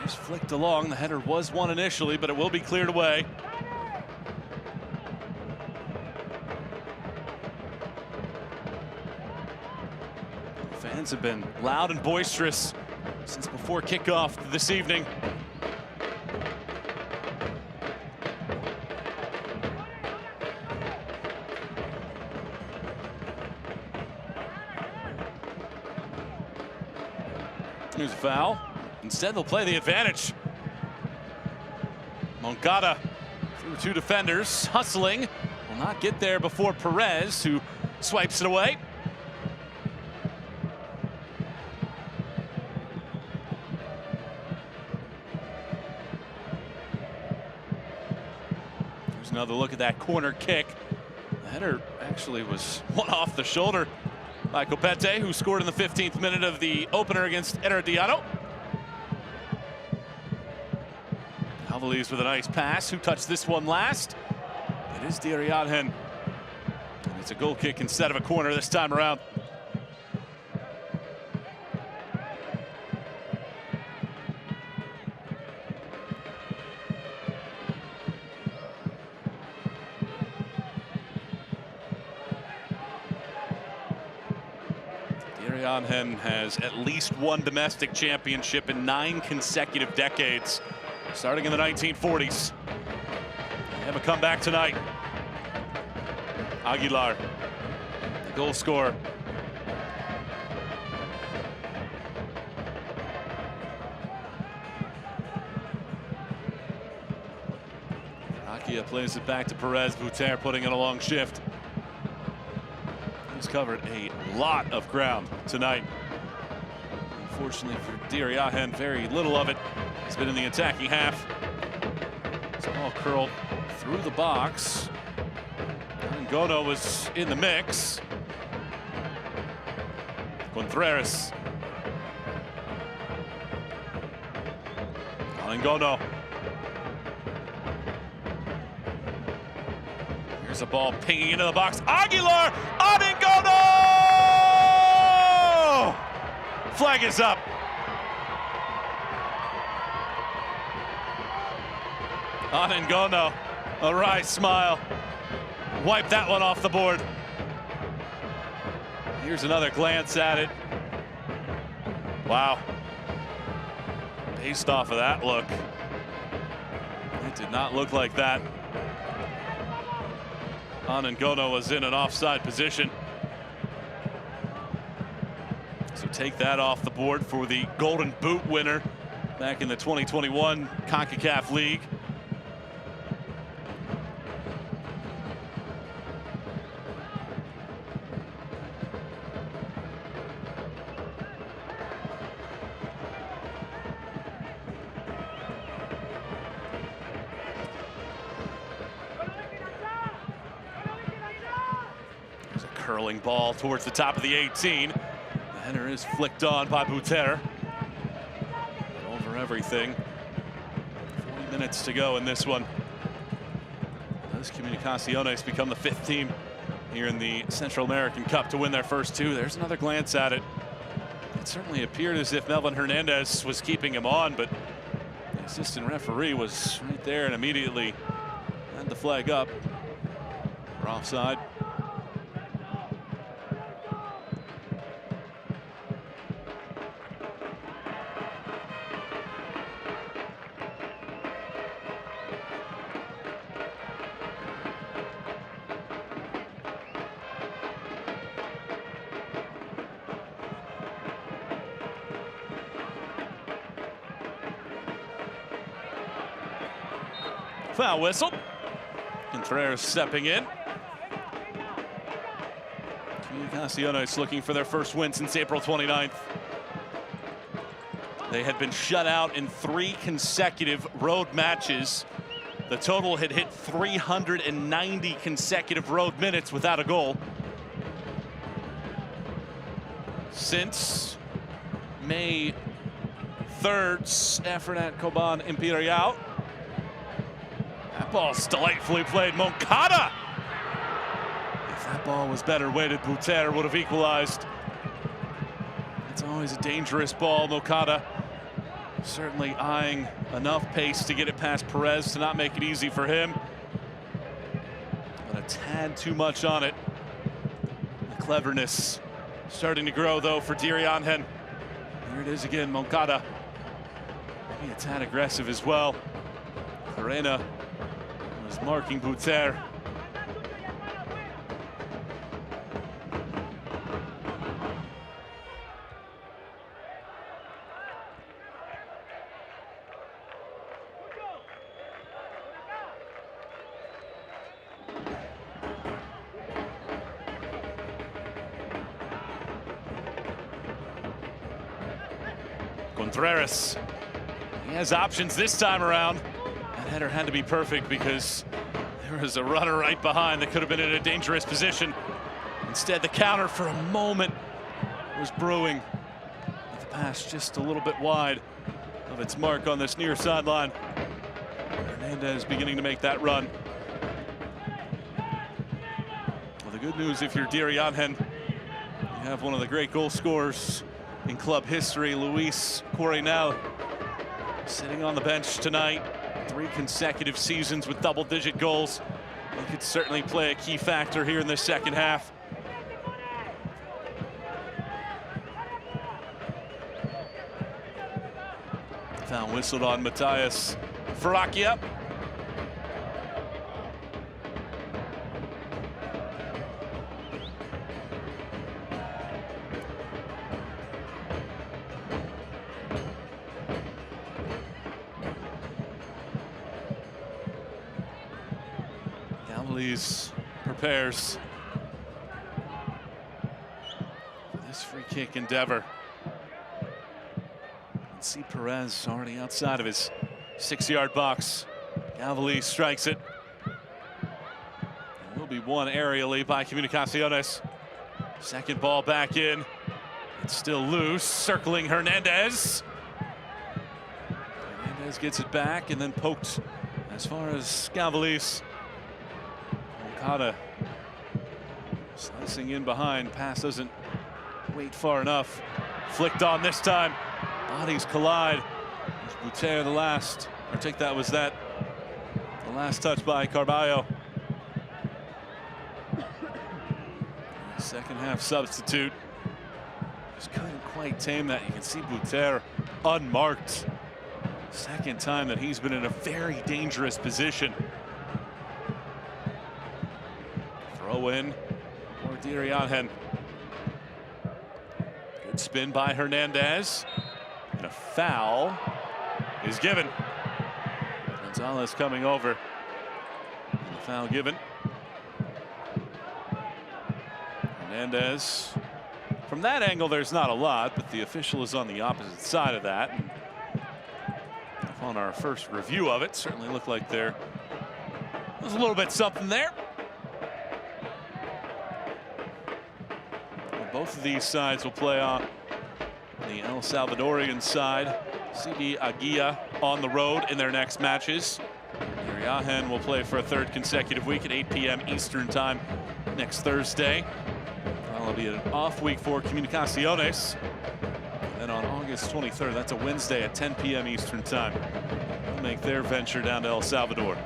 just flicked along. The header was one initially, but it will be cleared away. Fans have been loud and boisterous since before kickoff this evening. Here's a foul. Instead, they'll play the advantage. Moncada through two defenders, hustling. Will not get there before Perez, who swipes it away. Here's another look at that corner kick. The header actually was one off the shoulder by Copete, who scored in the 15th minute of the opener against Herediano. Albalese with a nice pass. Who touched this one last? It is Diriangen. And it's a goal kick instead of a corner this time around. Diriangen has at least one domestic championship in 9 consecutive decades, starting in the 1940s. They have a comeback tonight. Aguilar, the goal scorer. Akia plays it back to Perez. Buter putting in a long shift. He's covered a lot of ground tonight. Unfortunately for Diriangen, very little of it has been in the attacking half. This ball curled through the box. Ngono was in the mix. Contreras. Ngono. Here's a ball pinging into the box. Aguilar on Ngono! Flag is up. On Ngono, a wry smile. Wipe that one off the board. Here's another glance at it. Wow. Based off of that look, it did not look like that. Ngono was in an offside position. So take that off the board for the Golden Boot winner back in the 2021 CONCACAF League. Curling ball towards the top of the 18. The Header is flicked on by Buter. Over everything. 40 minutes to go in this one. Does Comunicaciones become the 5th team here in the Central American Cup to win their first 2? There's another glance at it. It certainly appeared as if Melvin Hernandez was keeping him on, but the assistant referee was right there and immediately had the flag up for offside. Foul whistle. Contreras stepping in. Comunicaciones looking for their first win since April 29th. They had been shut out in 3 consecutive road matches. The total had hit 390 consecutive road minutes without a goal. Since May 3rd's effort at Coban Imperial. That ball's delightfully played. Moncada! If that ball was better weighted, Buter would have equalized. It's always a dangerous ball. Moncada certainly eyeing enough pace to get it past Perez to not make it easy for him. But a tad too much on it. The cleverness starting to grow, though, for Diriangen. Here it is again, Moncada. Maybe a tad aggressive as well. Arena was marking Buter. Contreras, he has options this time around. That header had to be perfect because there was a runner right behind that could have been in a dangerous position. Instead, the counter for a moment was brewing. With the pass just a little bit wide of its mark on this near sideline. Hernandez beginning to make that run. Well, the good news if you're Diriangen, you have one of the great goal scorers in club history, Luis Coronel, sitting on the bench tonight. 3 consecutive seasons with double-digit goals. He could certainly play a key factor here in the second half. Foul whistled on Matthias Farrakia. Prepares for this free kick endeavor. And see Perez already outside of his 6-yard box. Galvali strikes it. It will be won aerially by Comunicaciones. Second ball back in. It's still loose, circling Hernandez. Hernandez gets it back and then poked as far as Galvali's. Moncada slicing in behind. Pass doesn't wait far enough. Flicked on this time. Bodies collide. Buter the last. I think that was the last touch by Carballo. Second half substitute. Just couldn't quite tame that. You can see Buter unmarked. Second time that he's been in a very dangerous position. Throw in for Diriangen. Good spin by Hernandez. And a foul is given. Gonzalez coming over. And the foul given. Hernandez. From that angle, there's not a lot, but the official is on the opposite side of that. And on our first review of it, certainly looked like there was a little bit something there. Both of these sides will play on the El Salvadorian side, CD Aguilla on the road in their next matches. Diriangen will play for a third consecutive week at 8 p.m. Eastern time next Thursday. That'll be an off week for Comunicaciones. And then on August 23rd, that's a Wednesday at 10 p.m. Eastern time, they'll make their venture down to El Salvador.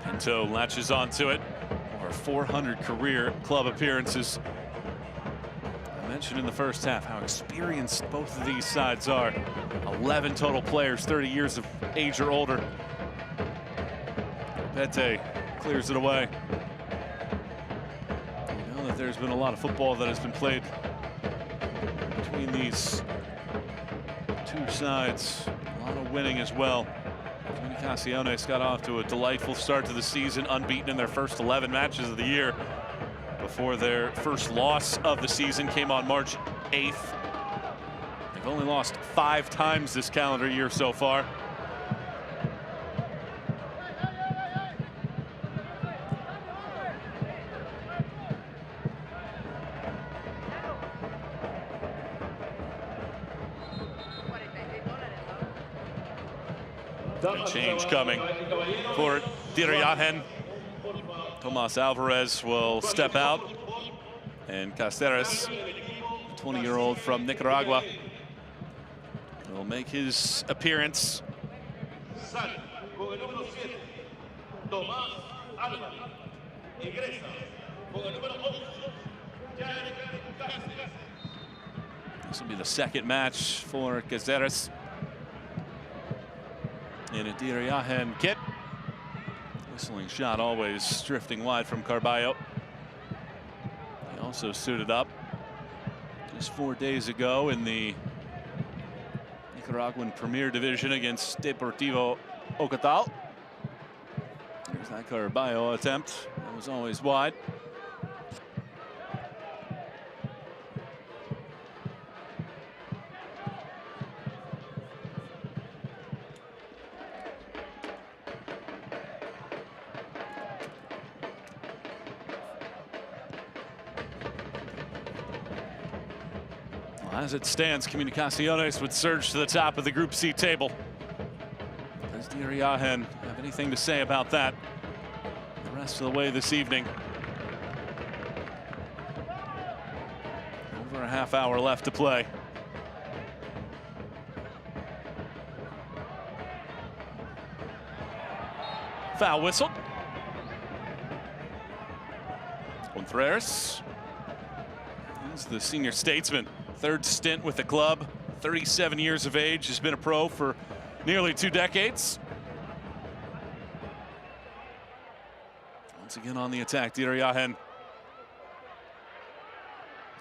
Pinto latches onto it. Over 400 career club appearances. I mentioned in the first half how experienced both of these sides are. 11 total players, 30 years of age or older. Pete clears it away. You know that there's been a lot of football that has been played between these two sides. A lot of winning as well. Comunicaciones got off to a delightful start to the season, unbeaten in their first 11 matches of the year, before their first loss of the season came on March 8th. They've only lost 5 times this calendar year so far. A change coming for Diriangen. Tomas Alvarez will step out, and Cáceres, 20-year-old from Nicaragua, will make his appearance. This will be the second match for Cáceres in a Diriangen kit. Whistling shot always drifting wide from Carballo. He also suited up just 4 days ago in the Nicaraguan Premier Division against Deportivo Ocotal. There's that Carballo attempt. That was always wide. As it stands, Comunicaciones would surge to the top of the Group C table. Does Diriangen have anything to say about that the rest of the way this evening? Over a half hour left to play. Foul whistle. Contreras. He's the senior statesman. Third stint with the club, 37 years of age, has been a pro for nearly 2 decades. Once again on the attack, Diriangen.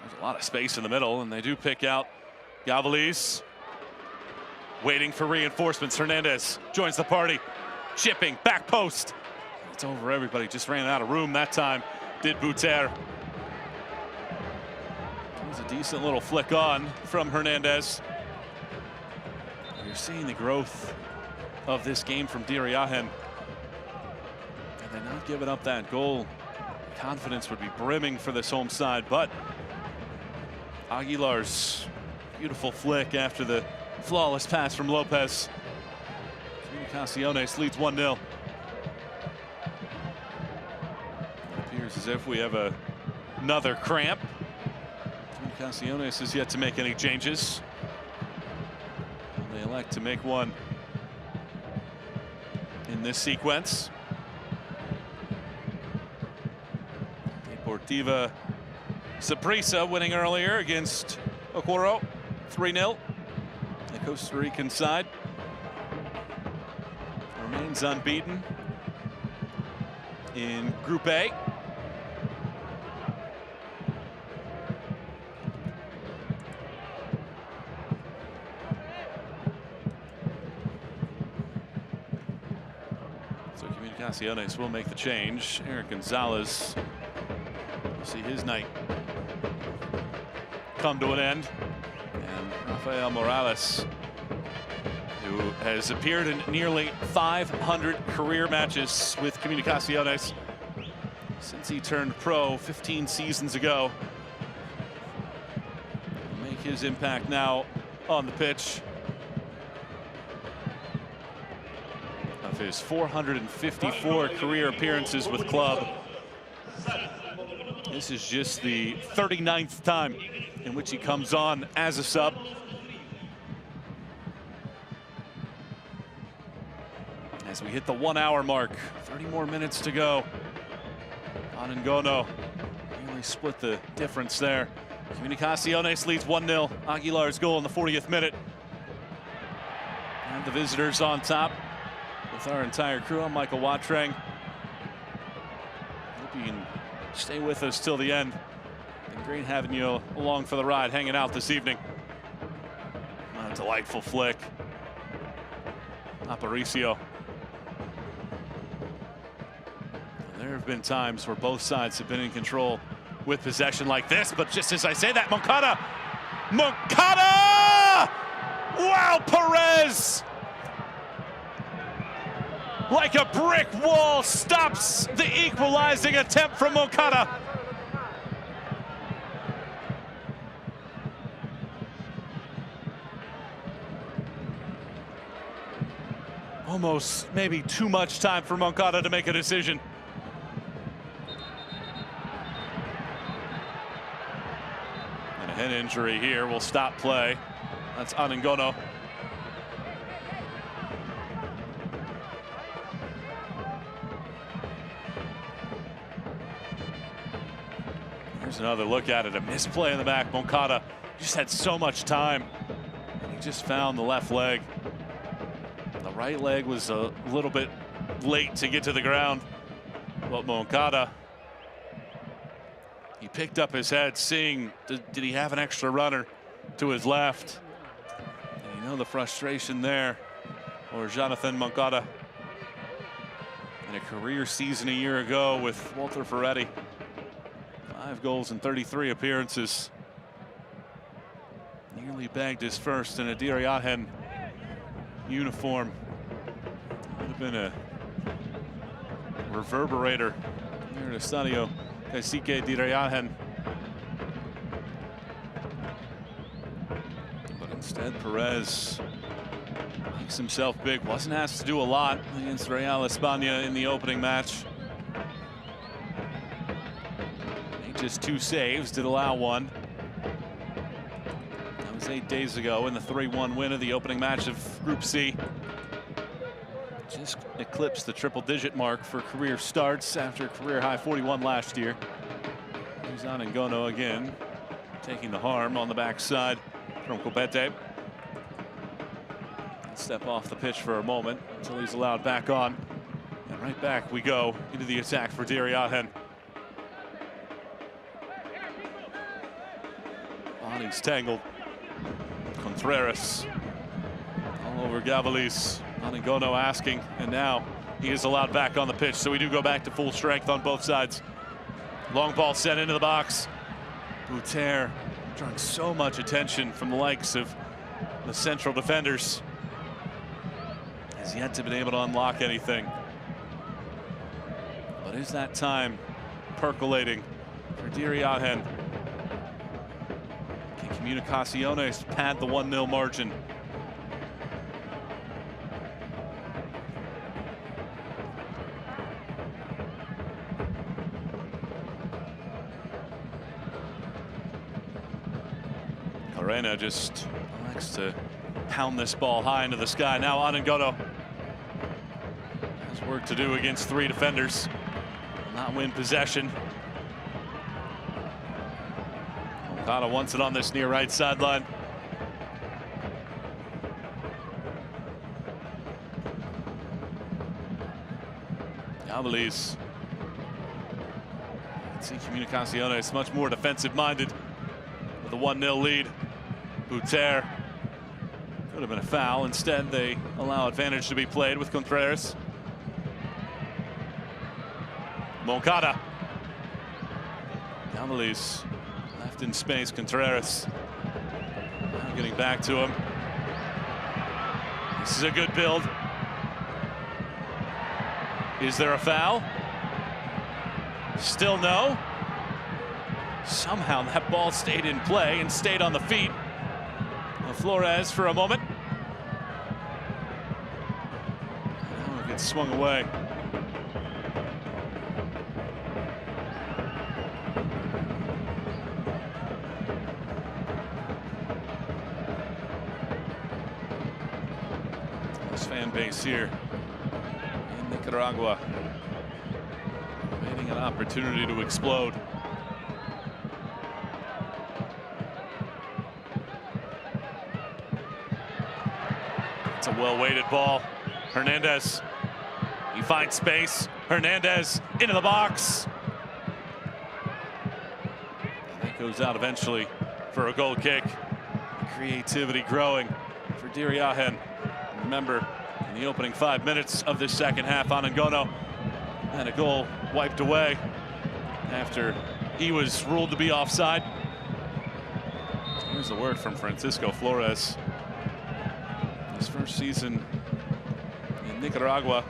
There's a lot of space in the middle, and they do pick out Gavalis. Waiting for reinforcements, Hernandez joins the party. Chipping, back post. It's over everybody, just ran out of room that time, did Buter. A decent little flick on from Hernandez. You're seeing the growth of this game from Diriangen. And they're not giving up that goal. Confidence would be brimming for this home side, but Aguilar's beautiful flick after the flawless pass from Lopez. Comunicaciones leads 1-0. It appears as if we have another cramp. Comunicaciones is yet to make any changes. They elect to make one in this sequence. Deportiva Saprissa winning earlier against Okoro, 3-0. The Costa Rican side remains unbeaten in Group A. Comunicaciones will make the change. Eric Gonzalez will see his night come to an end. And Rafael Morales who has appeared in nearly 500 career matches with Comunicaciones since he turned pro 15 seasons ago. He'll make his impact now on the pitch. Of his 454 career appearances with club, this is just the 39th time in which he comes on as a sub. As we hit the 1 hour mark, 30 more minutes to go. Anangono nearly split the difference there. Comunicaciones leads 1-0. Aguilar's goal in the 40th minute. And the visitors on top with our entire crew. I'm Michael Watrang. Hope you can stay with us till the end. Been great having you along for the ride, hanging out this evening. A delightful flick. Aparicio. There have been times where both sides have been in control with possession like this, but just as I say that, Moncada! Wow, Perez! Like a brick wall, stops the equalizing attempt from Moncada. Almost maybe too much time for Moncada to make a decision. And a head injury here will stop play. That's Anangono. Here's another look at it, a misplay in the back. Moncada just had so much time, and he just found the left leg. The right leg was a little bit late to get to the ground, but Moncada, he picked up his head, seeing did he have an extra runner to his left. And you know the frustration there for Jonathan Moncada. In a career season a year ago with Walter Ferretti. 5 goals and 33 appearances. Nearly bagged his first in a Diriangen uniform. Would have been a reverberator here at Estadio Cacique Diriangen. But instead, Perez makes himself big. Wasn't asked to do a lot against Real España in the opening match. Just 2 saves, did allow 1. That was 8 days ago in the 3-1 win of the opening match of Group C. Just eclipsed the triple-digit mark for career starts after a career-high 41 last year. Here's Anangono again, taking the harm on the backside from Copete. Step off the pitch for a moment until he's allowed back on. And right back we go into the attack for Diriangen. He's tangled. Contreras all over Gavalis. Anangono asking, and now he is allowed back on the pitch. So we do go back to full strength on both sides. Long ball sent into the box. Bouter drawing so much attention from the likes of the central defenders. Has yet to be able to unlock anything. But is that time percolating for Diriangen? Comunicaciones pad the 1-0 margin. Arena just likes to pound this ball high into the sky. Now Anangono has work to do against 3 defenders. Will not win possession. Moncada wants it on this near right sideline. Gavalis. You can see Comunicaciones much more defensive minded with a 1-0 lead. Bouter. Could have been a foul. Instead, they allow advantage to be played with Contreras. Moncada. Gavalis. Left in space, Contreras. Now getting back to him. This is a good build. Is there a foul? Still no. Somehow that ball stayed in play and stayed on the feet of Flores for a moment. Now it gets swung away. This fan base here in Nicaragua waiting an opportunity to explode. It's a well-weighted ball. Hernandez, he finds space. Hernandez into the box. And that goes out eventually for a goal kick. Creativity growing for Diriangen. Remember, in the opening 5 minutes of this second half, Anangono had a goal wiped away after he was ruled to be offside. Here's the word from Francisco Flores. His first season in Nicaragua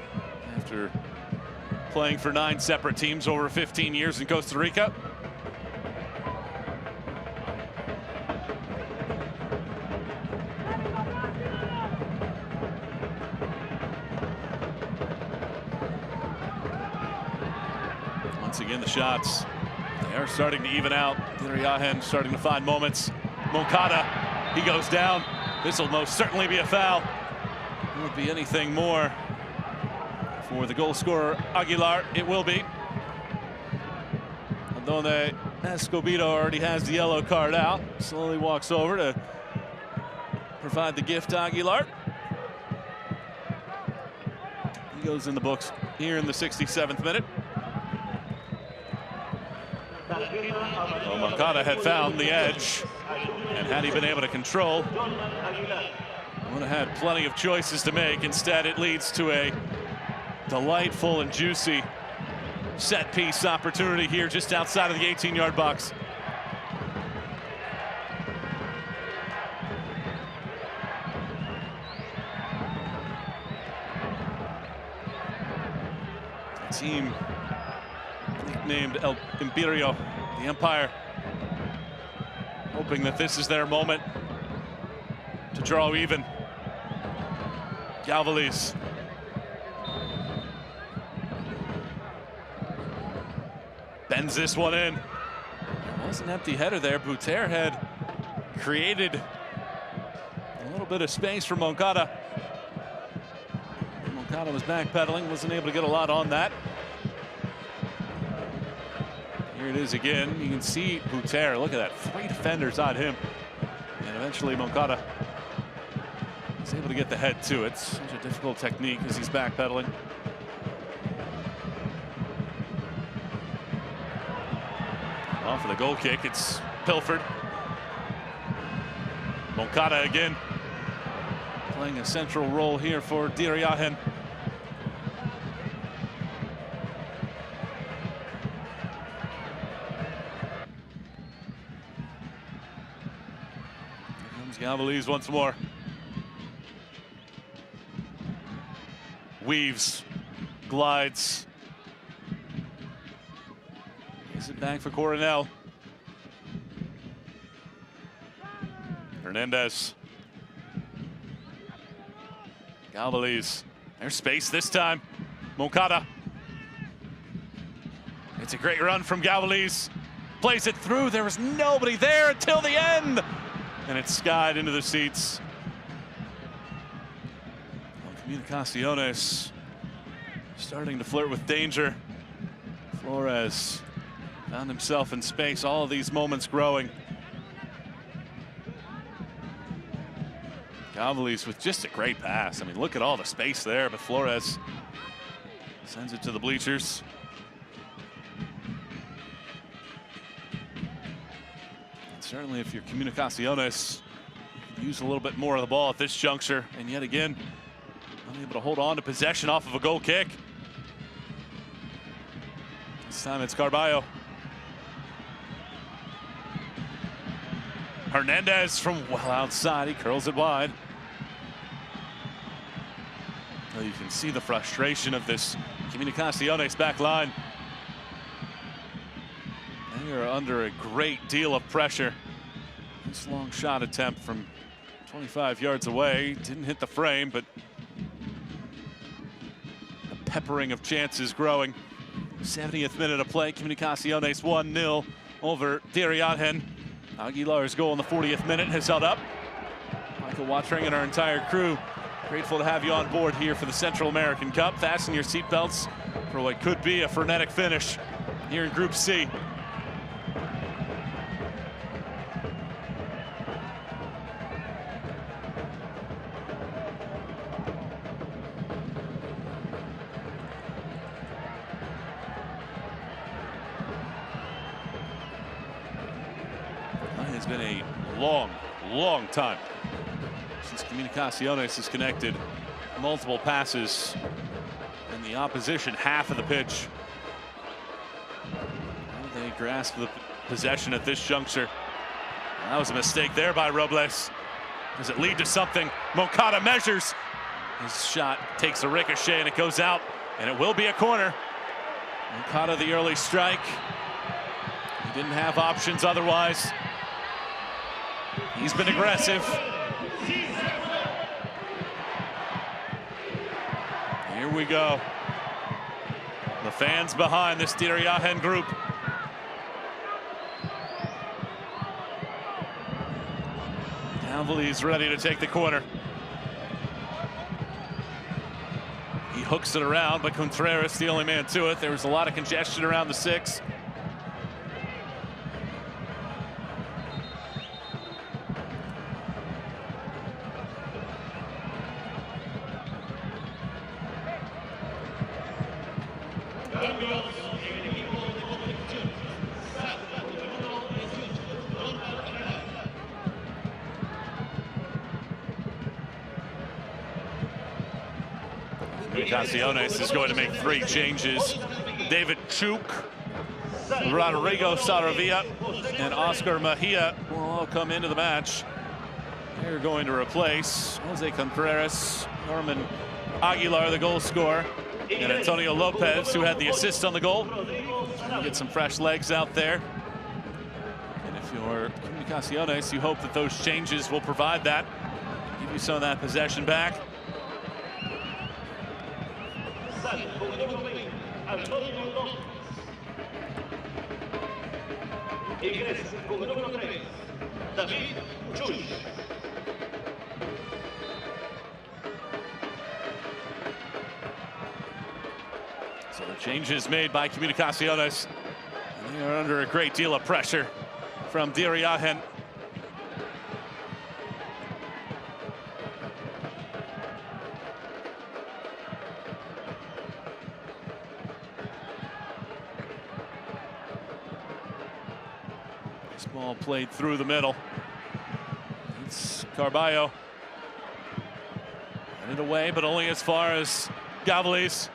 after playing for 9 separate teams over 15 years in Costa Rica. Once again, the shots, they are starting to even out. Diriangen starting to find moments. Moncada, he goes down. This will most certainly be a foul. Won't be anything more for the goal scorer Aguilar. It will be. Donde Escobedo already has the yellow card out. Slowly walks over to provide the gift to Aguilar. He goes in the books here in the 67th minute. Well, Moncada had found the edge, and had he been able to control, would have had plenty of choices to make. Instead, it leads to a delightful and juicy set piece opportunity here just outside of the 18-yard box. A team nicknamed El Imperio, the Empire, hoping that this is their moment to draw even. Galvaliz. Bends this one in. There was an empty header there. Buter had created a little bit of space for Moncada. Moncada was backpedaling, wasn't able to get a lot on that. Here it is again. You can see Buter. Look at that. 3 defenders on him. And eventually Moncada is able to get the head to it. Such a difficult technique as he's backpedaling. Off for the goal kick. It's Pilford. Moncada again. Playing a central role here for Diriangen. Galvaliz once more. Weaves, glides. Is it back for Coronel? Hernandez. Galvaliz. There's space this time. Moncada. It's a great run from Galvaliz. Plays it through. There was nobody there until the end. And it's skied into the seats. Comunicaciones starting to flirt with danger. Flores found himself in space. All of these moments growing. Galvaliz with just a great pass. I mean, look at all the space there, but Flores sends it to the bleachers. Certainly, if you're Comunicaciones, you could use a little bit more of the ball at this juncture. And yet again, unable to hold on to possession off of a goal kick. This time it's Carballo. Hernandez from well outside. He curls it wide. Well, you can see the frustration of this Comunicaciones back line. They are under a great deal of pressure. This long shot attempt from 25 yards away didn't hit the frame, but the peppering of chances growing. 70th minute of play, Comunicaciones 1-0 over Diriangen. Aguilar's goal in the 40th minute has held up. Michael Watring and our entire crew, grateful to have you on board here for the Central American Cup. Fasten your seatbelts for what could be a frenetic finish here in Group C. It's been a long time since Comunicaciones has connected multiple passes in the opposition half of the pitch. How do they grasp the possession at this juncture? That was a mistake there by Robles. Does it lead to something? Moncada measures. His shot takes a ricochet and it goes out, and it will be a corner. Moncada the early strike. He didn't have options otherwise. He's been aggressive. Here we go. The fans behind this Diriangen group. Galvali's ready to take the corner. He hooks it around, but Contreras the only man to it. There was a lot of congestion around the 6. Comunicaciones is going to make 3 changes. David Chuk, Rodrigo Saravia, and Oscar Mejia will all come into the match. They're going to replace Jose Contreras, Norman Aguilar, the goal scorer, and Antonio Lopez, who had the assist on the goal. Get some fresh legs out there. And if you're Comunicaciones, you hope that those changes will provide that, give you some of that possession back. So the changes made by Comunicaciones. They are under a great deal of pressure from Diriangen. This ball played through the middle. It's Carballo. Headed away, but only as far as Galvali's.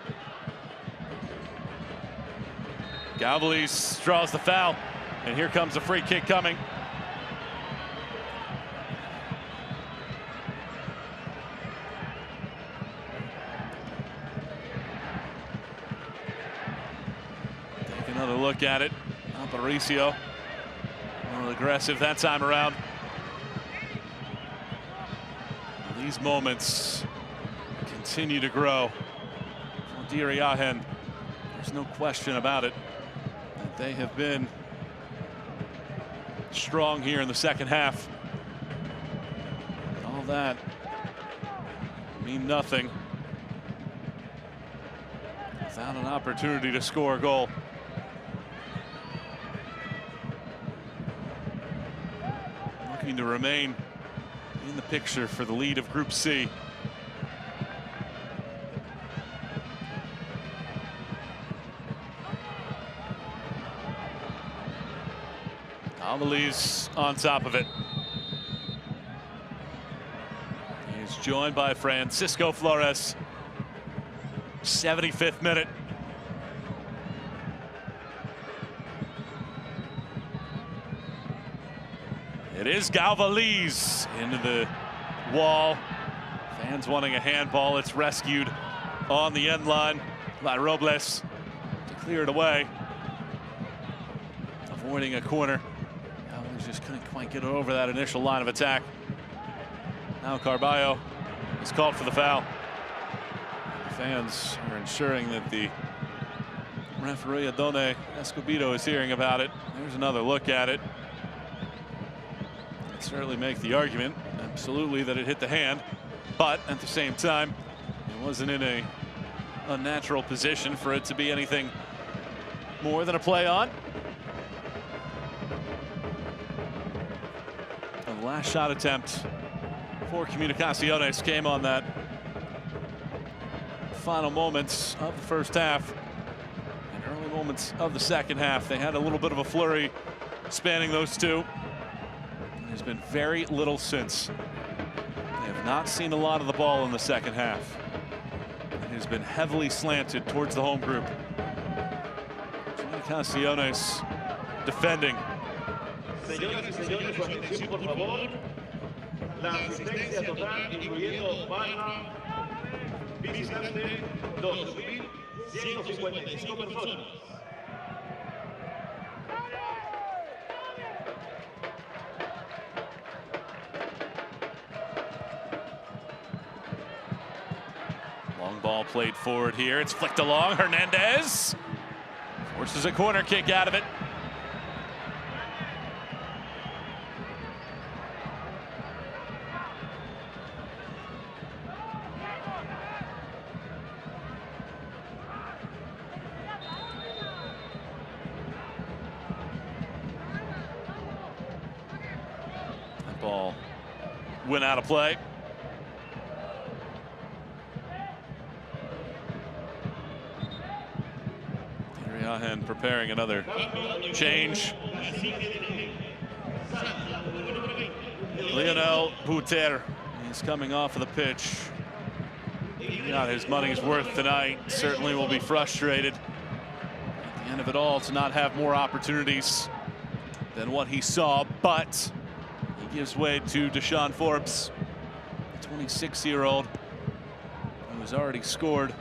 Galvali's draws the foul, and here comes a free kick coming. Take another look at it. Aparicio, a little aggressive that time around. These moments continue to grow for Diriangen. There's no question about it. They have been strong here in the second half. All that mean nothing without an opportunity to score a goal. Looking to remain in the picture for the lead of Group C. Amelie's on top of it. He is joined by Francisco Flores. 75th minute. It is Galvali's into the wall. Fans wanting a handball. It's rescued on the end line by Robles to clear it away, avoiding a corner. He just couldn't quite get over that initial line of attack. Now Carballo is called for the foul. The fans are ensuring that the referee Adone Escobedo is hearing about it. There's another look at it. I'd certainly make the argument, absolutely, that it hit the hand, but at the same time, it wasn't in a unnatural position for it to be anything more than a play on. And the last shot attempt for Comunicaciones came on that final moments of the first half and early moments of the second half. They had a little bit of a flurry spanning those two. There's been very little since. They have not seen a lot of the ball in the second half. It has been heavily slanted towards the home group. Comunicaciones defending. Señoras y señores, su atención, por favor. La asistencia total, incluyendo barra visitante, 2.155 personas. Long ball played forward here. It's flicked along. Hernandez forces a corner kick out of it. That ball went out of play. Diriangen preparing another change. Lionel Buter is coming off of the pitch. He got his money's worth tonight. Certainly will be frustrated at the end of it all to not have more opportunities than what he saw, but he gives way to Deshaun Forbes, the 26-year-old who has already scored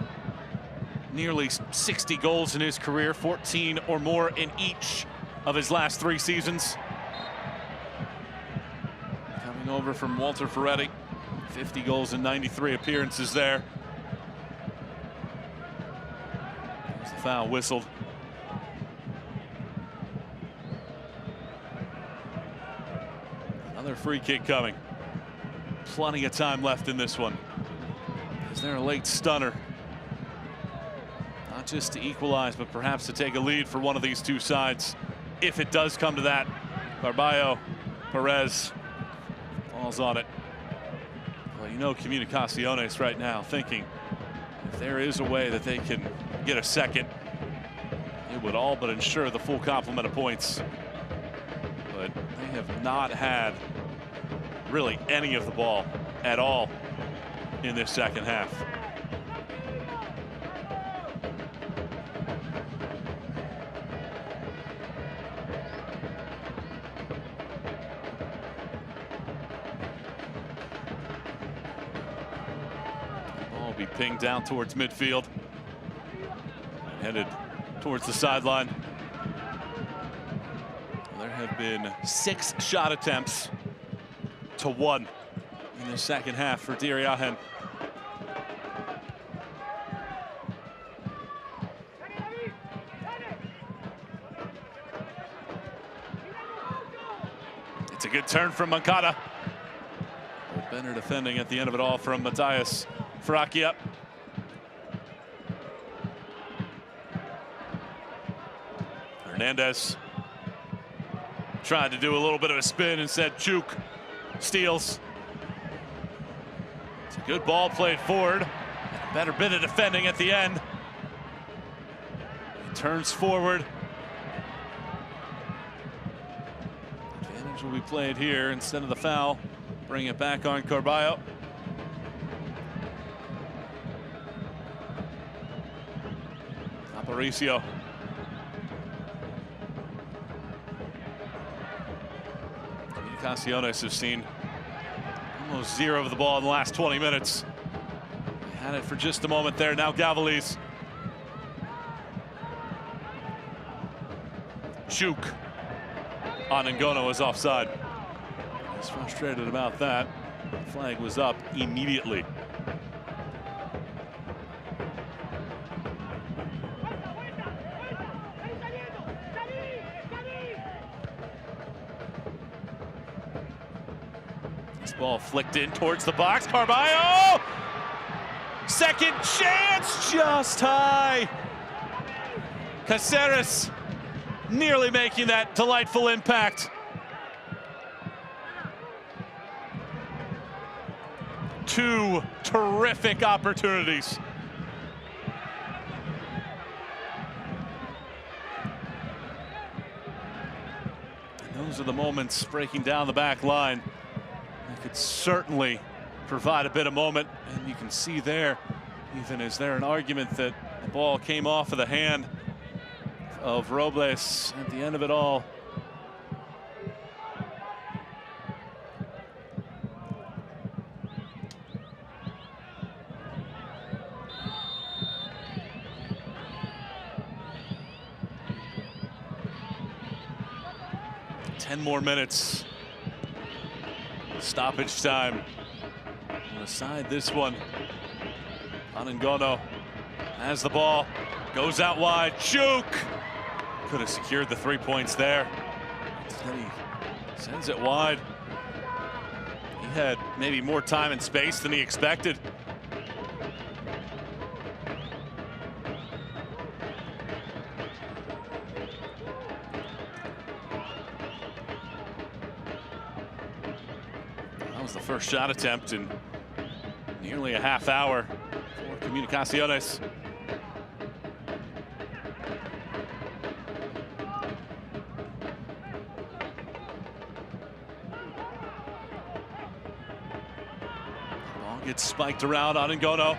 nearly 60 goals in his career, 14 or more in each of his last 3 seasons. Coming over from Walter Ferretti, 50 goals in 93 appearances there. There's the foul whistled. Another free kick coming. Plenty of time left in this one. Is there a late stunner? Not just to equalize, but perhaps to take a lead for one of these two sides. If it does come to that, Carballo, Perez falls on it. Well, you know Comunicaciones right now thinking if there is a way that they can get a second, it would all but ensure the full complement of points. But they have not had really any of the ball at all in this second half. Be pinged down towards midfield, headed towards the sideline. There have been 6 shot attempts to 1 in the second half for Diriangen. It's a good turn from Mancada. Better defending at the end of it all from Matthias Fracchia. Hernandez tried to do a little bit of a spin, instead Chuk steals. It's a good ball played forward. A better bit of defending at the end. He turns forward. Advantage will be played here instead of the foul. Bring it back on Carballo. Aparicio. Comunicaciones have seen almost 0 of the ball in the last 20 minutes. They Had it for just a moment there. Now Gavalis. Chuk. Anangono is offside. He's frustrated about that. The flag was up immediately. This ball flicked in towards the box. Carballo! Second chance, just high. Caceres nearly making that delightful impact. Two terrific opportunities. And those are the moments breaking down the back line. They could certainly provide a bit of moment, and you can see there, even is there an argument that the ball came off of the hand of Robles at the end of it all. Ten more minutes. Stoppage time. Aside this one. Anangono has the ball. Goes out wide. Chuk could have secured the 3 points there. Instead he sends it wide. He had maybe more time and space than he expected. That was the first shot attempt in nearly a half hour for Comunicaciones. Ball gets spiked around. Anangono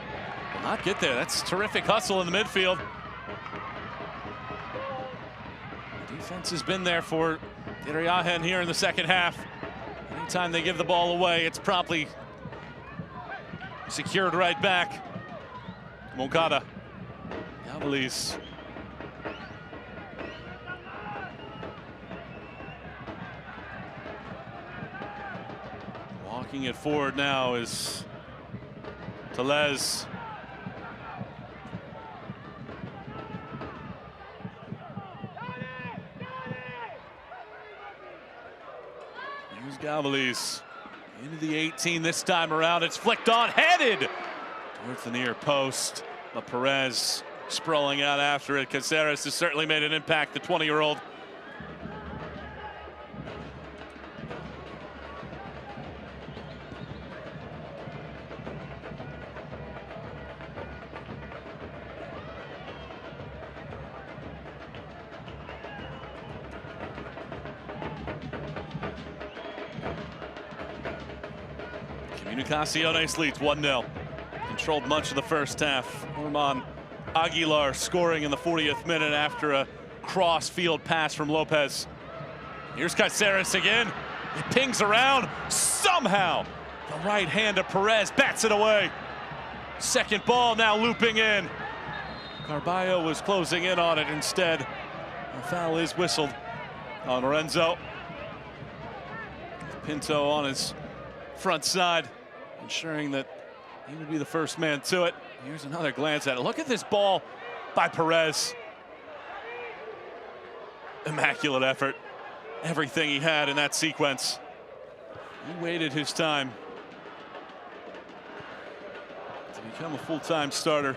will not get there. That's terrific hustle in the midfield. The defense has been there for Diriangen here in the second half. Anytime they give the ball away, it's promptly secured right back. Moncada. Gavalis. Walking it forward now is Tellez. Here's Gavalis. Into the 18 this time around. It's flicked on, headed towards the near post. But Perez sprawling out after it. Caceres has certainly made an impact, the 20-year-old. Comunicaciones leads 1-0. Controlled much of the first half. Orman Aguilar scoring in the 40th minute after a cross-field pass from Lopez. Here's Caceres again. It pings around. Somehow, the right hand of Perez bats it away. Second ball now looping in. Carballo was closing in on it instead. The foul is whistled on Lorenzo. Pinto on his front side, ensuring that he would be the first man to it. Here's another glance at it. Look at this ball by Perez. Immaculate effort. Everything he had in that sequence. He waited his time to become a full-time starter.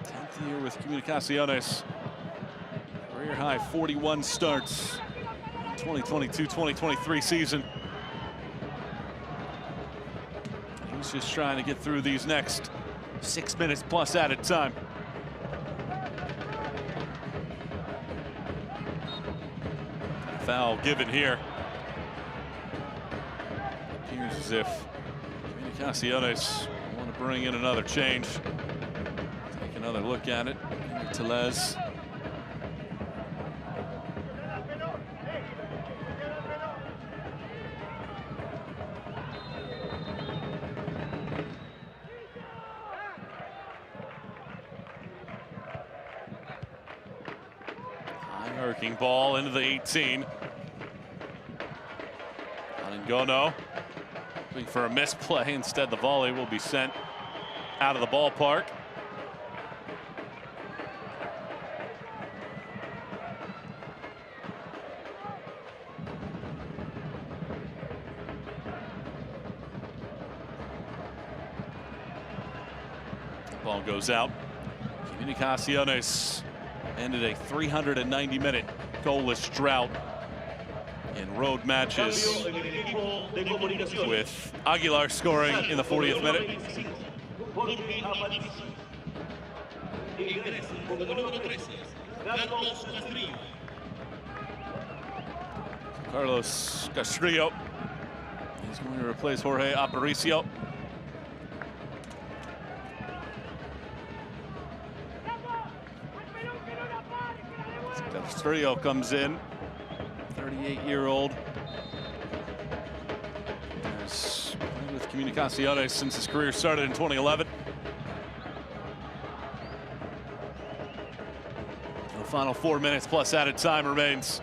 10th year with Comunicaciones. Career high 41 starts in 2022-2023 season. He's just trying to get through these next 6 minutes plus added time. Foul given here. Appears as if Comunicaciones want to bring in another change. Take another look at it. Tellez. Working ball into the 18. Anangono looking for a misplay. Instead, the volley will be sent out of the ballpark. Ball goes out. Comunicaciones ended a 390-minute goalless drought in road matches, with Aguilar scoring in the 40th minute. Carlos Castrillo is going to replace Jorge Aparicio. Castrillo comes in, 38-year-old. Has played with Comunicaciones since his career started in 2011. The final 4 minutes plus added time remains.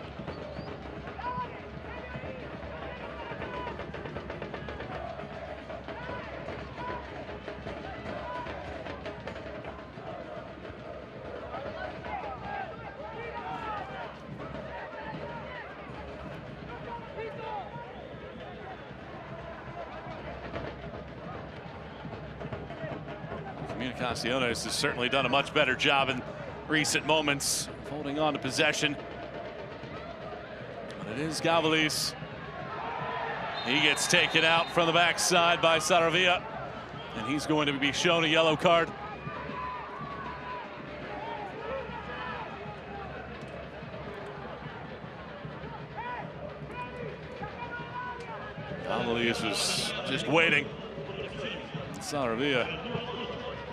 Comunicaciones has certainly done a much better job in recent moments of holding on to possession. But it is Gavalis. He gets taken out from the backside by Saravia, and he's going to be shown a yellow card. Gavalis was just waiting. Saravia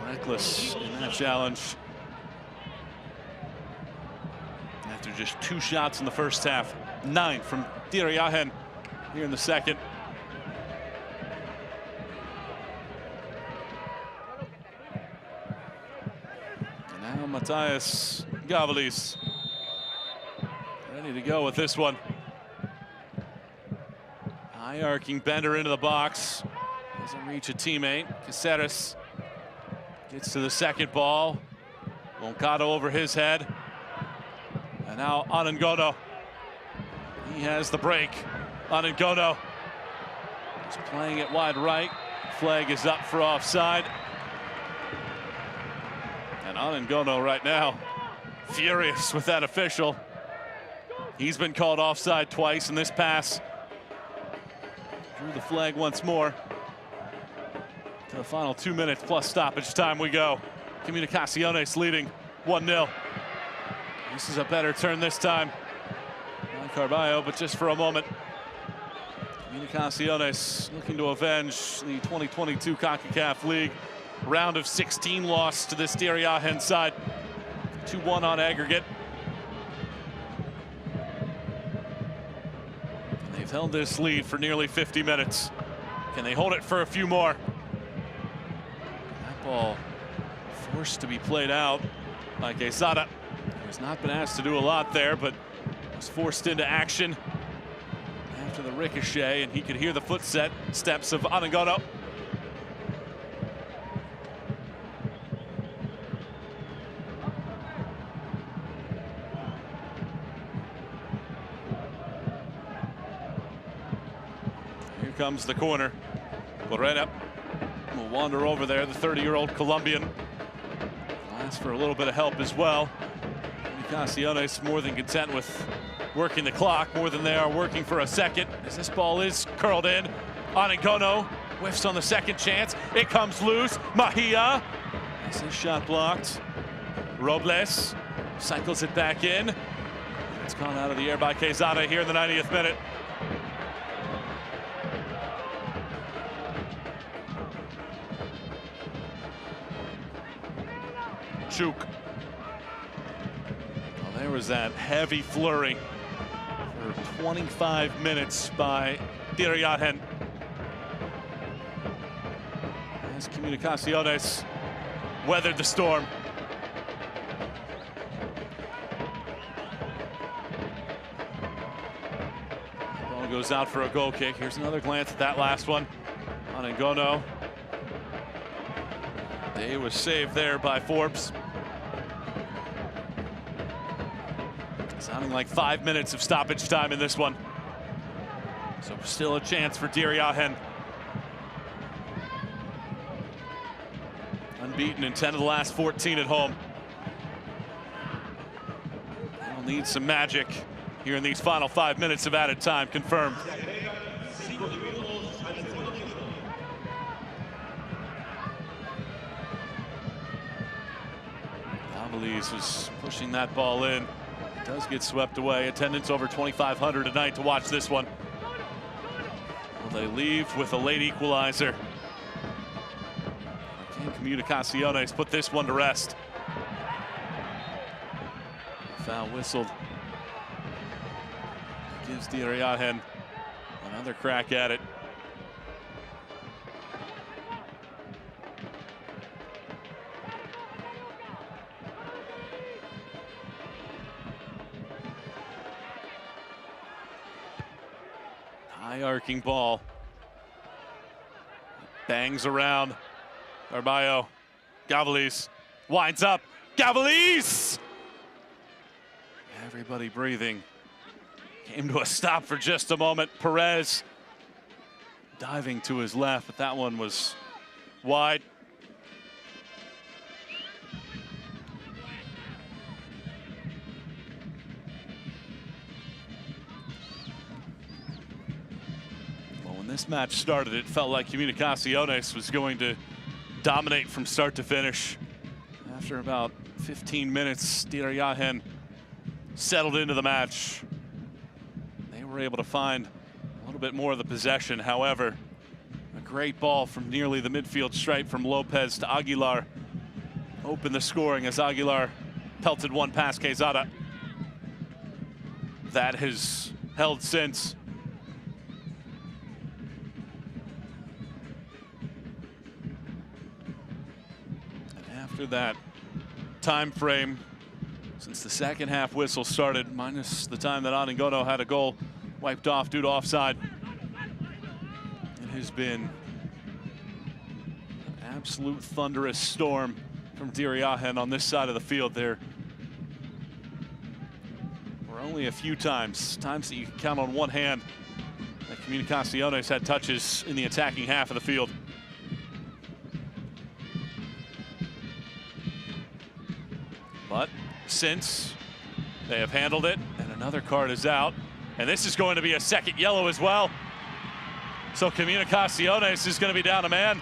reckless in that challenge. After just 2 shots in the first half, 9 from Diriangen here in the second. And now Matthias Gavalis ready to go with this one. High arcing bender into the box. Doesn't reach a teammate. Caceres gets to the second ball. Moncado over his head. And now Anangono. He has the break. Anangono is playing it wide right. Flag is up for offside. And Anangono right now furious with that official. He's been called offside twice in this pass. Drew the flag once more. To the final 2 minutes plus stoppage time we go. Comunicaciones leading 1-0. This is a better turn this time. Not Carballo, but just for a moment. Comunicaciones looking to avenge the 2022 CONCACAF League round of 16 loss to this Diriangen side. 2-1 on aggregate. And they've held this lead for nearly 50 minutes. Can they hold it for a few more? That ball forced to be played out by Quesada. He's not been asked to do a lot there, but was forced into action after the ricochet, and he could hear the footsteps of Anangono. Here comes the corner. Correa will wander over there, the 30-year-old Colombian. Ask for a little bit of help as well. Comunicaciones more than content with working the clock, more than they are working for a second, as this ball is curled in. Anangono whiffs on the second chance. It comes loose. Mahia has his shot blocked. Robles cycles it back in. It's gone out of the air by Quesada here in the 90th minute. Chuk. Well, there was that heavy flurry for 25 minutes by Diriangen. As Comunicaciones weathered the storm. goes out for a goal kick. Here's another glance at that last one. Anangono. Day was saved there by Forbes. Sounding like 5 minutes of stoppage time in this one. So still a chance for Diriangen. Unbeaten in 10 of the last 14 at home. They'll need some magic here in these final 5 minutes of added time, confirmed. Gavaliz was pushing that ball in. It does get swept away. Attendance over 2,500 tonight to watch this one. Will they leave with a late equalizer? Can Comunicaciones put this one to rest? Foul whistled. Gives Diriangen another crack at it. High arcing ball. Bangs around. Arbayo. Gavaliz winds up. Gavaliz! Everybody breathing. Came to a stop for just a moment. Perez diving to his left, but that one was wide. Well, when this match started, it felt like Comunicaciones was going to dominate from start to finish. After about 15 minutes, Diriangen settled into the match. They were able to find a little bit more of the possession. However, a great ball from nearly the midfield stripe from Lopez to Aguilar opened the scoring as Aguilar pelted one past Quezada. That has held since. And after that time frame, since the second half whistle started, minus the time that Anangono had a goal wiped off due to offside, it has been an absolute thunderous storm from Diriangen on this side of the field. There were only a few times that you can count on one hand, that Comunicaciones had touches in the attacking half of the field. But since they have handled it, and another card is out, and this is going to be a second yellow as well. So Comunicaciones is going to be down a man.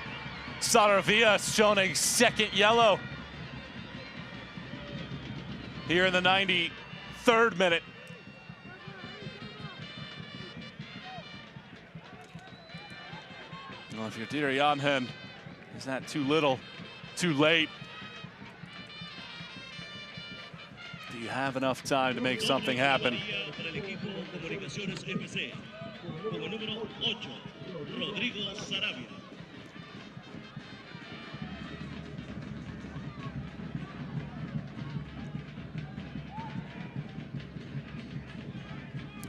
Saravia shown a second yellow here in the 93rd minute. Well, if you're Diriangen, is that too little, too late? Do you have enough time to make something happen? Comunicaciones FC, como número 8, Rodrigo Sarabia.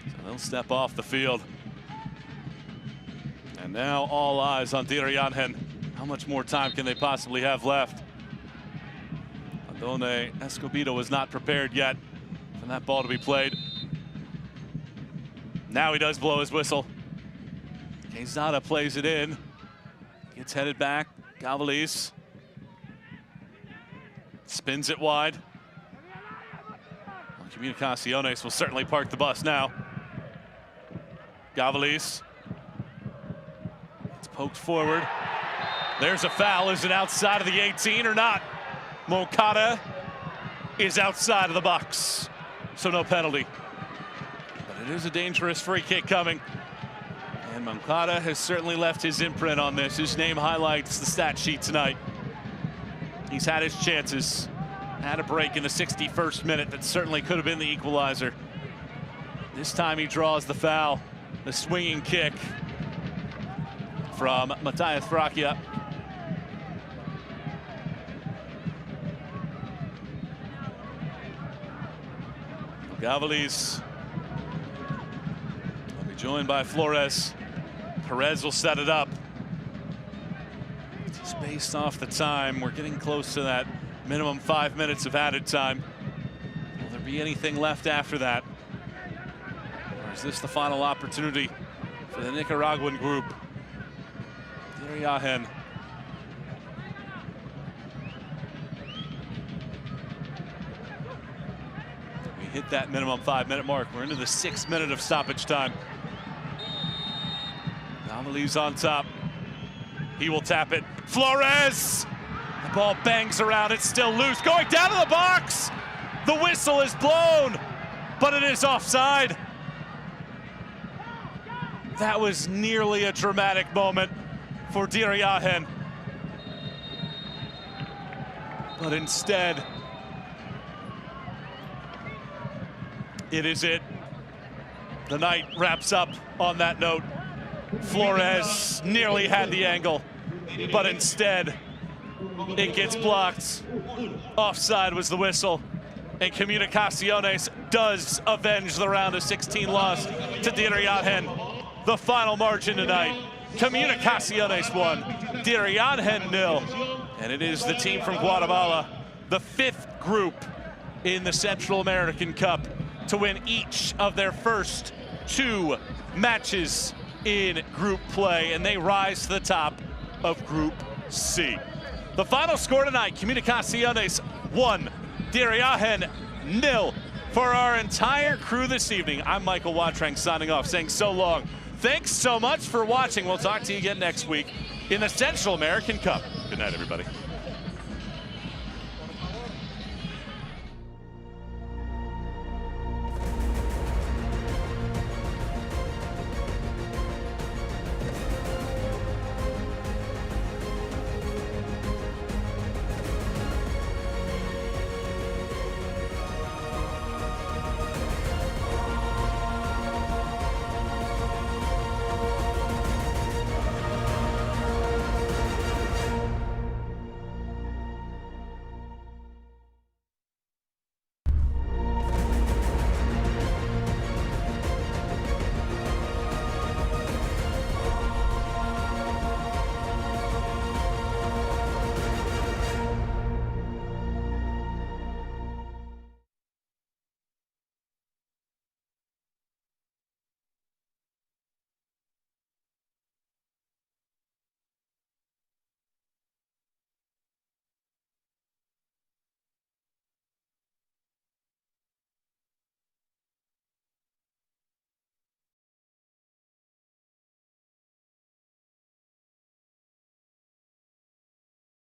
So they'll step off the field. And now all eyes on Diriangen. How much more time can they possibly have left? Adone Escobedo was not prepared yet for that ball to be played. Now he does blow his whistle. Quezada plays it in. Gets headed back. Gavaliz spins it wide. Well, Comunicaciones will certainly park the bus now. Gavaliz. It's poked forward. There's a foul. Is it outside of the 18 or not? Moncada is outside of the box, so no penalty. But it is a dangerous free kick coming. And Moncada has certainly left his imprint on this. His name highlights the stat sheet tonight. He's had his chances. Had a break in the 61st minute that certainly could have been the equalizer. This time he draws the foul. The swinging kick from Matthias Fracchia. Gavaliz will be Joined by Flores. Perez will set it up. Just based off the time, we're getting close to that minimum 5 minutes of added time. Will there be anything left after that? Or is this the final opportunity for the Nicaraguan group? Diriangen. We hit that minimum 5 minute mark. We're into the 6th minute of stoppage time. Amelie's on top. He will tap it. Flores! The ball bangs around. It's still loose. Going down to the box! The whistle is blown, but it is offside. That was nearly a dramatic moment for Diriangen. But instead, it is it. The night wraps up on that note. Flores nearly had the angle, but instead it gets blocked. Offside was the whistle, and Comunicaciones does avenge the round of 16 loss to Diriangen. The final margin tonight, Comunicaciones 1, Diriangen 0, and it is the team from Guatemala, the 5th group in the Central American Cup, to win each of their first 2 matches in group play, and they rise to the top of Group C. The final score tonight, Comunicaciones 1, Diriangen 0. For our entire crew this evening, I'm Michael Watrang signing off, saying so long. Thanks so much for watching. We'll talk to you again next week in the Central American Cup. Good night, everybody.